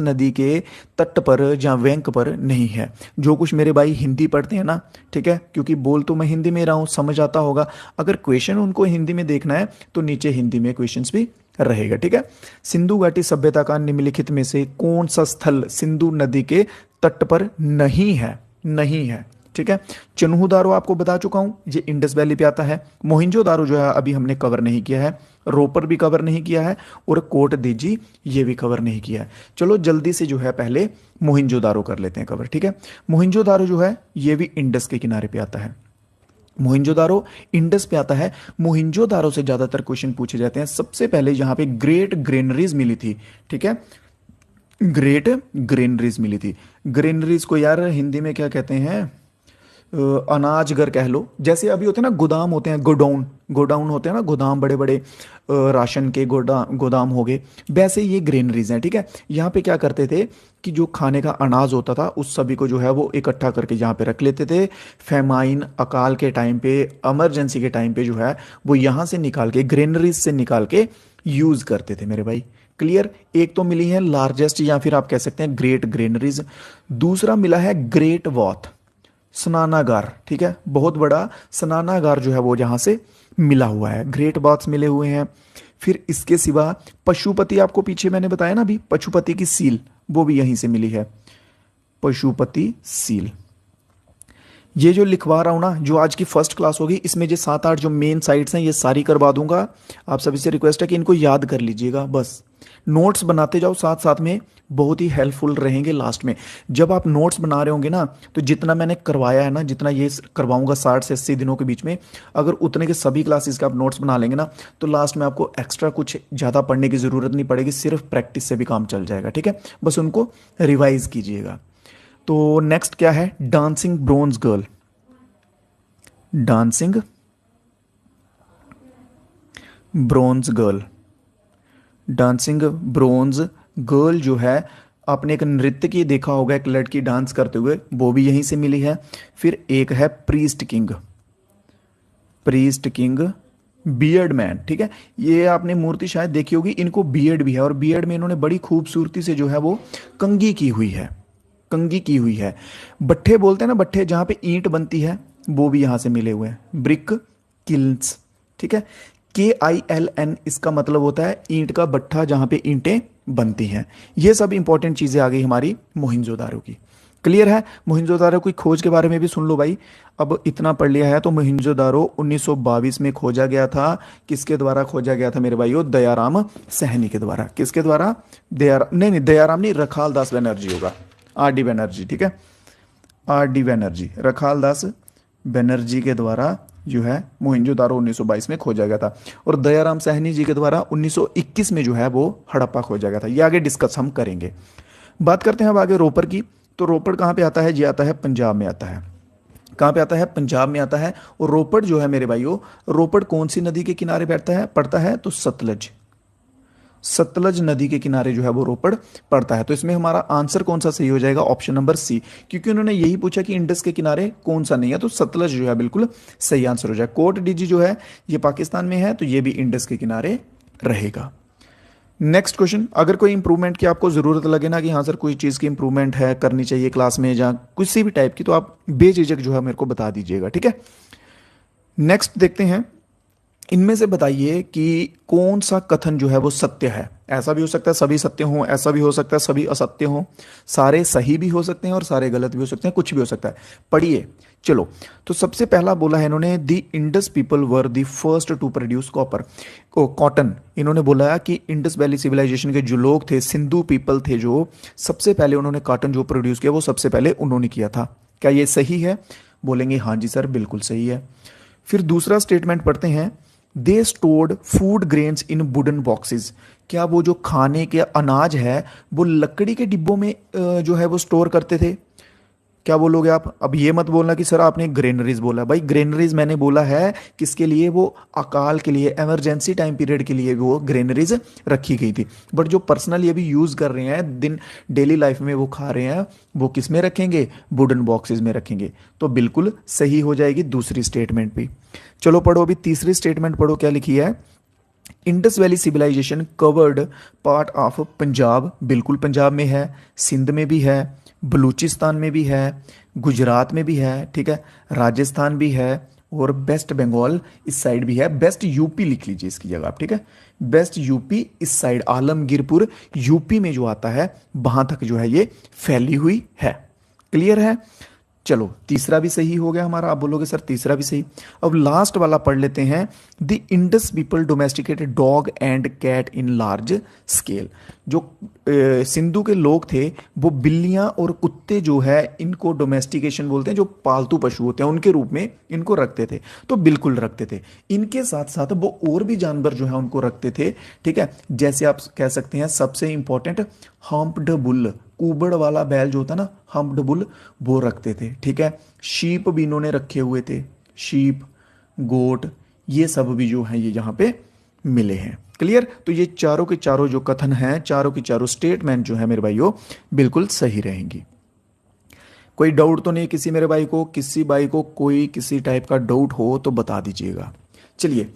Speaker 1: नदी के तट पर या बैंक पर नहीं है? जो कुछ मेरे भाई हिंदी पढ़ते हैं ना, ठीक है, क्योंकि बोल तो मैं हिंदी में रहा हूं, समझ आता होगा। अगर क्वेश्चन उनको हिंदी में देखना है तो नीचे हिंदी में क्वेश्चंस भी रहेगा। ठीक है। सिंधु घाटी सभ्यता का निम्नलिखित में से कौन सा स्थल सिंधु नदी के तट पर नहीं है? नहीं है। ठीक है। चन्हूदारो आपको बता चुका हूं, ये इंडस वैली पे आता है। मोहिंजोदारो जो है अभी हमने कवर नहीं किया है, रोपर भी कवर नहीं किया है, और कोट दीजी ये भी कवर नहीं किया है। चलो जल्दी से जो है पहले मोहिंजोदारो कर लेते हैं कवर। ठीक है। मोहिंजोदारो जो है ये भी इंडस के किनारे पे आता है। मोहिंजोदारो इंडस पे आता है। मोहिंजोदारो से ज्यादातर क्वेश्चन पूछे जाते हैं। सबसे पहले यहां पे ग्रेट ग्रेनरीज मिली थी। ठीक है, ग्रेट ग्रेनरीज मिली थी। ग्रेनरीज को यार हिंदी में क्या कहते हैं? अनाज घर कह लो। जैसे अभी होते हैं ना गोदाम, होते हैं गोडाउन, गोडाउन होते हैं ना गोदाम, बड़े बड़े राशन के गोदाम हो गए, वैसे ये ग्रेनरीज हैं। ठीक है। यहाँ पे क्या करते थे कि जो खाने का अनाज होता था उस सभी को जो है वो इकट्ठा करके यहाँ पे रख लेते थे। फेमाइन, अकाल के टाइम पे, इमरजेंसी के टाइम पे जो है वो यहाँ से निकाल के, ग्रेनरीज से निकाल के यूज करते थे मेरे भाई। क्लियर? एक तो मिली है लार्जेस्ट, या फिर आप कह सकते हैं ग्रेट ग्रेनरीज। दूसरा मिला है ग्रेट वॉथ, स्नानागार। ठीक है, बहुत बड़ा स्नानागार जो है वो जहां से मिला हुआ है। ग्रेट बाथ्स मिले हुए हैं। फिर इसके सिवा पशुपति, आपको पीछे मैंने बताया ना अभी, पशुपति की सील वो भी यहीं से मिली है, पशुपति सील। ये जो लिखवा रहा हूं ना, जो आज की फर्स्ट क्लास होगी, इसमें जो 7-8 जो मेन साइट्स हैं ये सारी करवा दूंगा। आप सभी से रिक्वेस्ट है कि इनको याद कर लीजिएगा, बस नोट्स बनाते जाओ साथ साथ में, बहुत ही हेल्पफुल रहेंगे लास्ट में। जब आप नोट्स बना रहे होंगे ना, तो जितना मैंने करवाया है ना, जितना ये करवाऊंगा 60 से 80 दिनों के बीच में, अगर उतने के सभी क्लासेस के आप नोट्स बना लेंगे ना, तो लास्ट में आपको एक्स्ट्रा कुछ ज़्यादा पढ़ने की ज़रूरत नहीं पड़ेगी, सिर्फ प्रैक्टिस से भी काम चल जाएगा। ठीक है, बस उनको रिवाइज कीजिएगा। तो नेक्स्ट क्या है? Dancing bronze girl. Dancing bronze girl, dancing bronze girl जो है, आपने एक नृत्य की देखा होगा, एक लड़की डांस करते हुए, वो भी यहीं से मिली है। फिर एक है priest king, priest king beard man. ठीक है, ये आपने मूर्ति शायद देखी होगी, इनको बियर्ड भी है, और बियर्ड में इन्होंने बड़ी खूबसूरती से जो है वो कंघी की हुई है, कंघी की हुई है। भट्ठे बोलते हैं ना, भट्ठे जहां पे ईंट बनती है, वो भी यहां से मिले हुए हैं, ब्रिक किल्स। ठीक है, KILN इसका मतलब होता है ईंट का भट्ठा जहां पे ईंटें बनती हैं। ये सब इंपॉर्टेंट चीजें आ गई हमारी मोहिंजोदारो की। क्लियर है? मोहिंजोदारो की खोज के बारे में भी सुन लो भाई। अब इतना पढ़ लिया है तो मोहिंजोदारो 1922 में खोजा गया था। किसके द्वारा खोजा गया था मेरे भाइयों? दयाराम सहनी के द्वारा। किसके द्वारा? नहीं, दयाराम नहीं, रखाल दास बनर्जी होगा, RD बनर्जी। ठीक है, RD बनर्जी, रखाल दास बनर्जी के द्वारा जो है मोहिंजोदारो 1922 में खोजा गया था, और दयाराम सहनी जी के द्वारा 1921 में जो है वो हड़प्पा खोजा गया था। ये आगे डिस्कस हम करेंगे। बात करते हैं अब आगे रोपर की। तो रोपड़ कहाँ पे आता है? ये आता है पंजाब में आता है। कहाँ पे आता है? पंजाब में आता है। और रोपड़ जो है मेरे भाइयों, रोपड़ कौन सी नदी के किनारे बैठता है, पड़ता है? तो सतलज, सतलज नदी के किनारे जो है वो रोपड़ पड़ता है। तो इसमें हमारा आंसर कौन सा सही हो जाएगा? ऑप्शन नंबर सी, क्योंकि उन्होंने यही पूछा कि इंडस के किनारे कौन सा नहीं है, तो सतलज जो है बिल्कुल सही आंसर हो जाए। कोट डीजी जो है ये पाकिस्तान में है, तो ये भी इंडस के किनारे रहेगा। नेक्स्ट क्वेश्चन, अगर कोई इंप्रूवमेंट की आपको जरूरत लगे ना कि हाँ सर कोई चीज़ की इंप्रूवमेंट है, करनी चाहिए क्लास में या किसी भी टाइप की, तो आप बेझिझक जो है मेरे को बता दीजिएगा। ठीक है, नेक्स्ट देखते हैं, इनमें से बताइए कि कौन सा कथन जो है वो सत्य है। ऐसा भी हो सकता है सभी सत्य हों, ऐसा भी हो सकता है सभी असत्य हों, सारे सही भी हो सकते हैं और सारे गलत भी हो सकते हैं, कुछ भी हो सकता है। पढ़िए। चलो, तो सबसे पहला बोला है इन्होंने, the Indus people were the first to produce copper cotton. इन्होंने बोला कि इंडस वैली सिविलाइजेशन के जो लोग थे, सिंधु पीपल थे, जो सबसे पहले उन्होंने कॉटन जो प्रोड्यूस किया वो सबसे पहले उन्होंने किया था। क्या ये सही है? बोलेंगे हाँ जी सर, बिल्कुल सही है। फिर दूसरा स्टेटमेंट पढ़ते हैं, they stored food grains in wooden boxes. क्या वो जो खाने के अनाज है वो लकड़ी के डिब्बों में जो है वो स्टोर करते थे? क्या बोलोगे आप? अब ये मत बोलना कि सर आपने ग्रेनरीज बोला। भाई ग्रेनरीज मैंने बोला है किसके लिए? वो अकाल के लिए, इमरजेंसी टाइम पीरियड के लिए वो ग्रेनरीज रखी गई थी। बट जो पर्सनली अभी यूज कर रहे हैं, दिन डेली लाइफ में वो खा रहे हैं, वो किस में रखेंगे? वुडन बॉक्सेस में रखेंगे। तो बिल्कुल सही हो जाएगी दूसरी स्टेटमेंट भी। चलो पढ़ो, अभी तीसरी स्टेटमेंट पढ़ो, क्या लिखी है? Indus valley civilization covered part of Punjab. बिल्कुल पंजाब में है, सिंध में भी है, बलूचिस्तान में भी है, गुजरात में भी है, ठीक है, राजस्थान भी है, और वेस्ट बंगाल इस साइड भी है। बेस्ट यूपी लिख लीजिए इसकी जगह आप, ठीक है। बेस्ट यूपी इस साइड, आलमगीरपुर यूपी में जो आता है वहां तक जो है ये फैली हुई है। क्लियर है? चलो तीसरा भी सही हो गया हमारा। आप बोलोगे सर तीसरा भी सही। अब लास्ट वाला पढ़ लेते हैं, the Indus people domesticated dog and cat in large scale. जो सिंधु के लोग थे वो बिल्लियां और कुत्ते जो है इनको डोमेस्टिकेशन बोलते हैं, जो पालतू पशु होते हैं उनके रूप में इनको रखते थे। तो बिल्कुल रखते थे। इनके साथ साथ वो और भी जानवर जो है उनको रखते थे, ठीक है। जैसे आप कह सकते हैं सबसे इंपॉर्टेंट हम्प्ड बुल, कुबड़ वाला बैल जो होता है ना, हम्प्ड बुल, वो रखते थे, ठीक है। शीप भी इन्होंने रखे हुए थे, शीप, गोट, ये सब भी जो है ये यहाँ पे मिले हैं। क्लियर? तो ये चारों के चारों जो कथन हैं, चारों की चारों स्टेटमेंट जो है मेरे भाइयों बिल्कुल सही रहेंगी। कोई डाउट तो नहीं किसी मेरे भाई को? किसी भाई को कोई किसी टाइप का डाउट हो तो बता दीजिएगा। चलिए,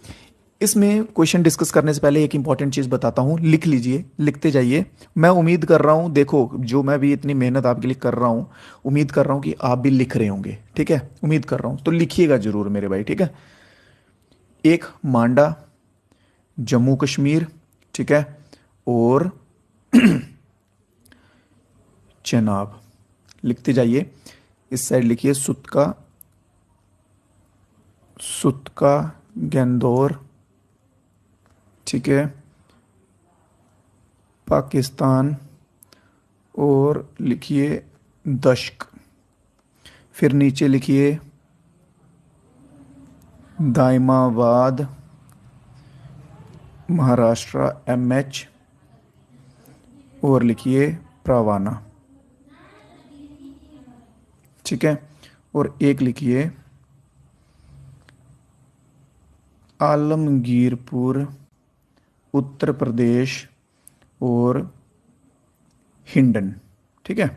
Speaker 1: इसमें क्वेश्चन डिस्कस करने से पहले एक इंपॉर्टेंट चीज बताता हूं, लिख लीजिए, लिखते जाइए। मैं उम्मीद कर रहा हूं, देखो जो मैं भी इतनी मेहनत आपके लिए कर रहा हूं, उम्मीद कर रहा हूं कि आप भी लिख रहे होंगे, ठीक है। उम्मीद कर रहा हूं, तो लिखिएगा जरूर मेरे भाई, ठीक है। एक मांडा, जम्मू कश्मीर, ठीक है, और चेनाब। लिखते जाइए। इस साइड लिखिए सुतका, सुतका गंदौर, ठीक है, पाकिस्तान, और लिखिए दश्क। फिर नीचे लिखिए दाइमाबाद, महाराष्ट्र, MH, और लिखिए प्रावाना, ठीक है। और एक लिखिए आलमगीरपुर, उत्तर प्रदेश, और हिंडन, ठीक है।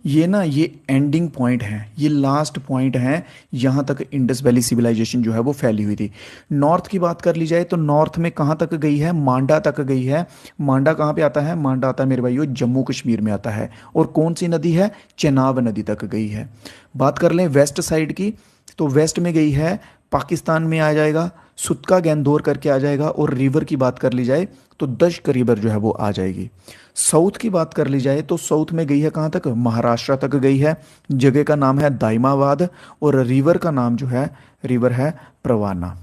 Speaker 1: ये ना ये एंडिंग पॉइंट है, ये लास्ट पॉइंट है, यहाँ तक इंडस वैली सिविलाइजेशन जो है वो फैली हुई थी। नॉर्थ की बात कर ली जाए तो नॉर्थ में कहाँ तक गई है? मांडा तक गई है। मांडा कहाँ पे आता है? मांडा आता है मेरे भाइयों जम्मू कश्मीर में आता है। और कौन सी नदी है? चेनाब नदी तक गई है। बात कर लें वेस्ट साइड की, तो वेस्ट में गई है, पाकिस्तान में आ जाएगा, सुतका गैंदोर करके आ जाएगा। और रिवर की बात कर ली जाए तो दश्क रिवर जो है वो आ जाएगी। साउथ की बात कर ली जाए तो साउथ में गई है कहाँ तक? महाराष्ट्र तक गई है। जगह का नाम है दाइमाबाद, और रिवर का नाम जो है, रिवर है प्रवाना।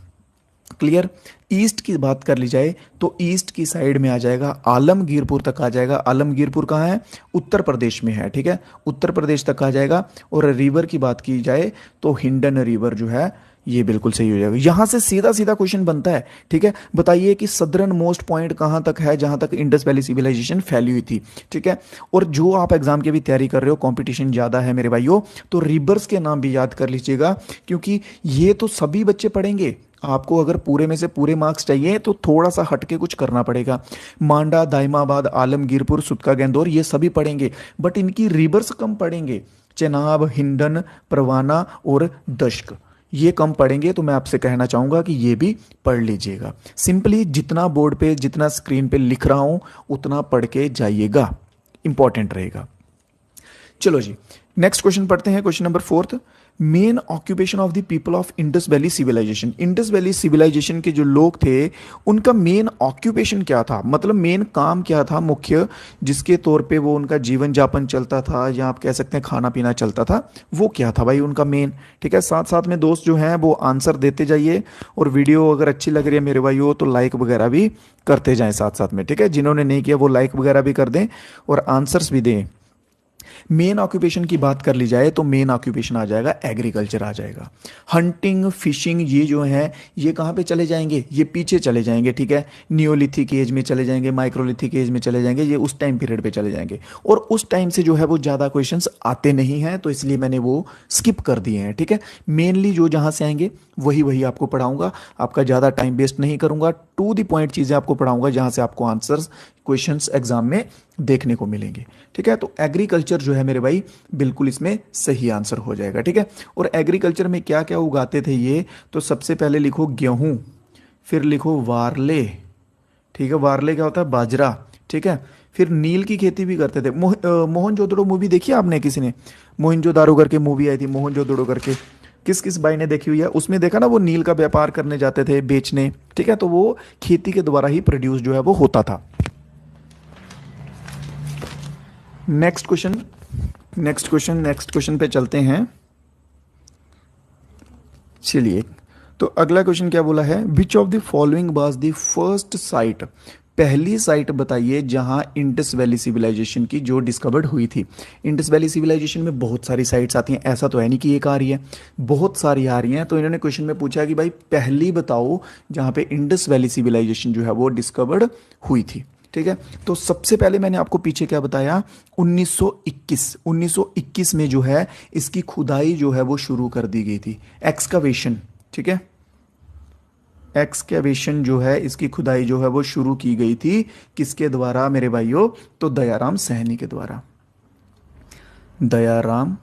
Speaker 1: क्लियर? ईस्ट की बात कर ली जाए तो ईस्ट की साइड में आ जाएगा, आलमगीरपुर तक आ जाएगा। आलमगीरपुर कहाँ है? उत्तर प्रदेश में है, ठीक है, उत्तर प्रदेश तक आ जाएगा। और रिवर की बात की जाए तो हिंडन रिवर जो है ये बिल्कुल सही हो जाएगा। यहां से सीधा सीधा क्वेश्चन बनता है, ठीक है। बताइए कि सदर्न मोस्ट पॉइंट कहां तक है जहां तक इंडस वैली सिविलाइजेशन फैली हुई थी, ठीक है। और जो आप एग्जाम के भी तैयारी कर रहे हो, कंपटीशन ज्यादा है मेरे भाइयों, तो रिवर्स के नाम भी याद कर लीजिएगा, क्योंकि ये तो सभी बच्चे पढ़ेंगे। आपको अगर पूरे में से पूरे मार्क्स चाहिए तो थोड़ा सा हटके कुछ करना पड़ेगा। मांडा, दाइमाबाद, आलमगीरपुर, सुतका गैंदौर ये सभी पढ़ेंगे, बट इनकी रिवर्स कम पढ़ेंगे। चेनाब, हिंडन, परवाना और दश्क ये कम पढ़ेंगे। तो मैं आपसे कहना चाहूंगा कि ये भी पढ़ लीजिएगा। सिंपली जितना बोर्ड पे, जितना स्क्रीन पे लिख रहा हूं उतना पढ़ के जाइएगा, इंपॉर्टेंट रहेगा। चलो जी, नेक्स्ट क्वेश्चन पढ़ते हैं, question number 4। Main occupation of the people of Indus valley civilization, Indus valley civilization के जो लोग थे उनका मेन ऑक्यूपेशन क्या था, मतलब मेन काम क्या था मुख्य, जिसके तौर पे वो उनका जीवन जापन चलता था या आप कह सकते हैं खाना पीना चलता था, वो क्या था भाई उनका मेन। ठीक है, साथ साथ में दोस्त जो हैं वो आंसर देते जाइए, और वीडियो अगर अच्छी लग रही है मेरे भाइयों तो लाइक वगैरह भी करते जाएं साथ साथ में। ठीक है, जिन्होंने नहीं किया वो लाइक वगैरह भी कर दें और आंसर्स भी दें। मेन ऑक्यूपेशन की बात कर ली जाए तो मेन ऑक्यूपेशन आ जाएगा एग्रीकल्चर आ जाएगा। हंटिंग फिशिंग ये जो है ये कहाँ पे चले जाएंगे, ये पीछे चले जाएंगे। ठीक है, नियोलिथिक एज में चले जाएंगे, माइक्रोलिथिक एज में चले जाएंगे, ये उस टाइम पीरियड पे चले जाएंगे। और उस टाइम से जो है वो ज़्यादा क्वेश्चंस आते नहीं हैं, तो इसलिए मैंने वो स्किप कर दिए हैं। ठीक है, मेनली जो जहाँ से आएंगे वही वही आपको पढ़ाऊंगा, आपका ज़्यादा टाइम वेस्ट नहीं करूंगा, टू द पॉइंट चीज़ें आपको पढ़ाऊंगा जहाँ से आपको आंसर्स क्वेश्चंस एग्जाम में देखने को मिलेंगे। ठीक है, तो एग्रीकल्चर जो है मेरे भाई बिल्कुल इसमें सही आंसर हो जाएगा। ठीक है, और एग्रीकल्चर में क्या क्या उगाते थे ये, तो सबसे पहले लिखो गेहूं, फिर लिखो वारले। ठीक है, वारले क्या होता है, बाजरा। ठीक है, फिर नील की खेती भी करते थे। मोहनजोदड़ो मूवी देखी है आपने किसी ने, मोहनजोदारो करके मूवी आई थी, मोहनजोदड़ो करके, किस किस भाई ने देखी हुई है, उसमें देखा ना वो नील का व्यापार करने जाते थे बेचने। ठीक है, तो वो खेती के द्वारा ही प्रोड्यूस जो है वो होता था। नेक्स्ट क्वेश्चन, नेक्स्ट क्वेश्चन पे चलते हैं। चलिए, तो अगला क्वेश्चन क्या बोला है, which of the following was the first sight, पहली साइट बताइए जहां इंडस वैली सिविलाइजेशन की जो डिस्कवर्ड हुई थी। इंडस वैली सिविलाइजेशन में बहुत सारी साइट्स आती हैं, ऐसा तो है नहीं कि एक आ रही है, बहुत सारी आ रही हैं। तो इन्होंने क्वेश्चन में पूछा कि भाई पहली बताओ जहां पे इंडस वैली सिविलाइजेशन जो है वो डिस्कवर्ड हुई थी। ठीक है, तो सबसे पहले मैंने आपको पीछे क्या बताया, 1921 में जो है इसकी खुदाई जो है वो शुरू कर दी गई थी, एक्सकवेशन। ठीक है, एक्सकेवेशन जो है इसकी खुदाई जो है वो शुरू की गई थी, किसके द्वारा मेरे भाइयों, तो दयाराम सहनी के द्वारा, दयाराम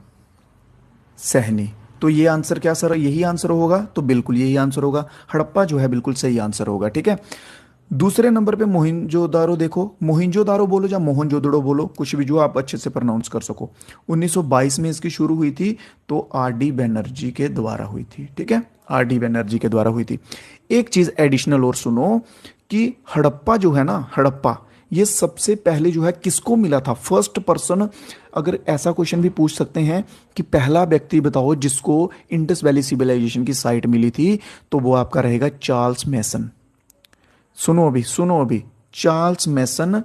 Speaker 1: सहनी। तो ये आंसर क्या सर, यही आंसर होगा, तो बिल्कुल यही आंसर होगा, हड़प्पा जो है बिल्कुल सही आंसर होगा। ठीक है, दूसरे नंबर पे मोहिंजोदारो देखो, मोहिंजोदारो बोलो या मोहनजोदड़ो बोलो, कुछ भी जो आप अच्छे से प्रोनाउंस कर सको। 1922 में इसकी शुरू हुई थी, तो आर डी बनर्जी के द्वारा हुई थी। ठीक है, आर डी बनर्जी के द्वारा हुई थी। एक चीज एडिशनल और सुनो कि हड़प्पा जो है ना, हड़प्पा ये सबसे पहले जो है किसको मिला था, फर्स्ट पर्सन, अगर ऐसा क्वेश्चन भी पूछ सकते हैं कि पहला व्यक्ति बताओ जिसको इंडस वैली सिविलाइजेशन की साइट मिली थी, तो वो आपका रहेगा चार्ल्स मैसन। सुनो अभी, चार्ल्स मैसन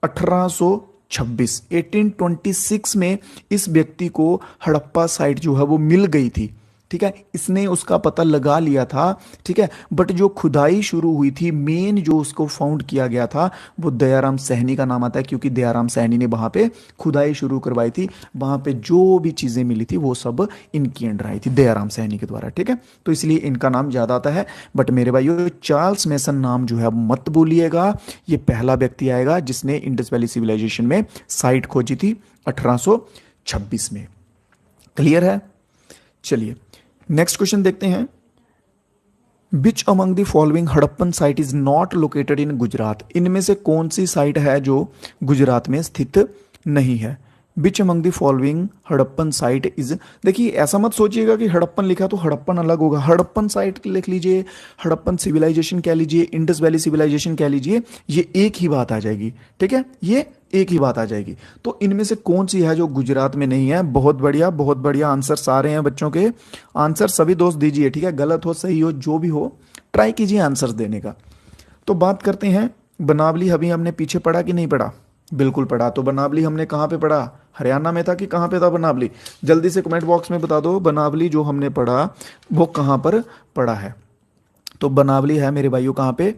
Speaker 1: 1826 में इस व्यक्ति को हड़प्पा साइट जो है वो मिल गई थी। ठीक है, इसने उसका पता लगा लिया था। ठीक है, बट जो खुदाई शुरू हुई थी, मेन जो उसको फाउंड किया गया था वो दयाराम सहनी का नाम आता है, क्योंकि दयाराम सहनी ने वहां पे खुदाई शुरू करवाई थी, वहां पे जो भी चीजें मिली थी वो सब इनकी अंडर आई थी दयाराम सहनी के द्वारा। ठीक है, तो इसलिए इनका नाम ज्यादा आता है। बट मेरे भाइयों चार्ल्स मैसन नाम जो है मत भूलिएगा, ये पहला व्यक्ति आएगा जिसने इंडस वैली सिविलाइजेशन में साइट खोजी थी 1826 में। क्लियर है, चलिए नेक्स्ट क्वेश्चन देखते हैं। Which among the following Harappan site is not located in Gujarat, इनमें से कौन सी साइट है जो गुजरात में स्थित नहीं है। Which among the following Harappan site is, देखिए ऐसा मत सोचिएगा कि हड़प्पन लिखा तो हड़प्पन अलग होगा, हड़प्पन साइट लिख लीजिए, हड़प्पन सिविलाइजेशन कह लीजिए, इंडस वैली सिविलाइजेशन कह लीजिए, ये एक ही बात आ जाएगी। ठीक है, ये एक ही बात आ जाएगी। तो इनमें से कौन सी है जो गुजरात में नहीं है, बहुत बढ़िया बहुत बढ़िया आंसर सारे हैं बच्चों के, आंसर सभी दोस्त दीजिए। ठीक है, गलत हो सही हो जो भी हो ट्राई कीजिए आंसर्स देने का। तो बात करते हैं बनावली, अभी हमने पीछे पढ़ा कि नहीं पढ़ा, बिल्कुल पढ़ा। तो बनावली हमने कहाँ पे पढ़ा, हरियाणा में था कि कहाँ पे था बनावली, जल्दी से कमेंट बॉक्स में बता दो बनावली जो हमने पढ़ा वो कहाँ पर पढ़ा है। तो बनावली है मेरे भाइयों कहाँ पे,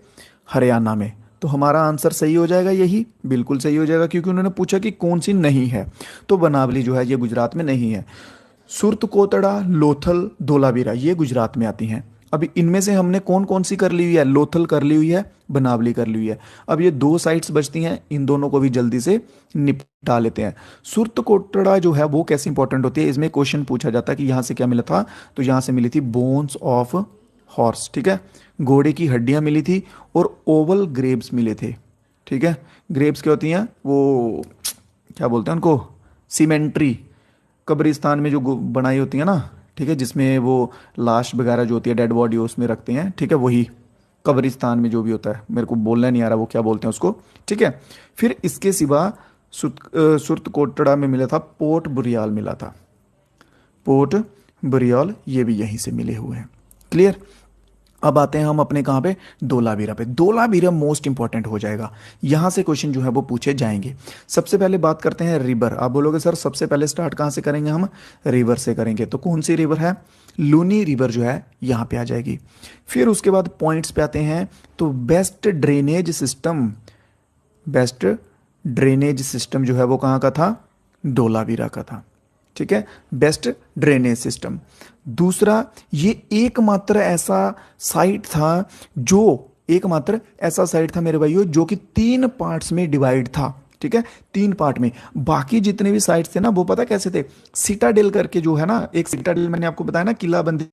Speaker 1: हरियाणा में। तो हमारा आंसर सही हो जाएगा, यही बिल्कुल सही हो जाएगा, क्योंकि उन्होंने पूछा कि कौन सी नहीं है, तो बनावली जो है ये गुजरात में नहीं है। सुरत कोतड़ा, लोथल, धोलावीरा ये गुजरात में आती हैं। अभी इनमें से हमने कौन कौन सी कर ली हुई है, लोथल कर ली हुई है, बनावली कर ली हुई है। अब ये दो साइट्स बचती हैं, इन दोनों को भी जल्दी से निपटा लेते हैं। सुरत कोटड़ा जो है वो कैसे इंपॉर्टेंट होती है, इसमें क्वेश्चन पूछा जाता है कि यहाँ से क्या मिला था, तो यहाँ से मिली थी बोन्स ऑफ हॉर्स। ठीक है, घोड़े की हड्डियां मिली थी, और ओवल ग्रेव्स मिले थे। ठीक है, ग्रेव्स क्या होती हैं, वो क्या बोलते हैं उनको, सीमेंट्री, कब्रिस्तान में जो बनाई होती है ना। ठीक है, जिसमें वो लाश वगैरह जो होती है डेड बॉडी उसमें रखते हैं, ठीक है, वही कब्रिस्तान में जो भी होता है, मेरे को बोलना नहीं आ रहा वो क्या बोलते हैं उसको, ठीक है। फिर इसके सिवा सुरत कोटड़ा में मिला था, पोर्ट बुरियाल मिला था, पोर्ट बुरियाल, ये भी यहीं से मिले हुए हैं। क्लियर। अब आते हैं हम अपने कहाँ पे, धोलावीरा पे। धोलावीरा मोस्ट इंपॉर्टेंट हो जाएगा, यहां से क्वेश्चन जो है वो पूछे जाएंगे। सबसे पहले बात करते हैं रिवर। आप बोलोगे सर सबसे पहले स्टार्ट कहाँ से करेंगे, हम रिवर से करेंगे, तो कौन सी रिवर है, लूनी रिवर जो है यहाँ पे आ जाएगी। फिर उसके बाद पॉइंट्स पे आते हैं, तो best drainage system, best drainage system जो है वो कहाँ का था, धोलावीरा का था, ठीक है, बेस्ट ड्रेनेज सिस्टम। दूसरा, ये एकमात्र ऐसा साइट था जो, एकमात्र ऐसा साइट था मेरे भाइयों जो कि 3 पार्ट्स में डिवाइड था, ठीक है, 3 पार्ट में। बाकी जितने भी साइट्स थे ना वो पता कैसे थे, सिटाडेल करके जो है ना, एक सिटाडेल मैंने आपको बताया ना, किला बंदी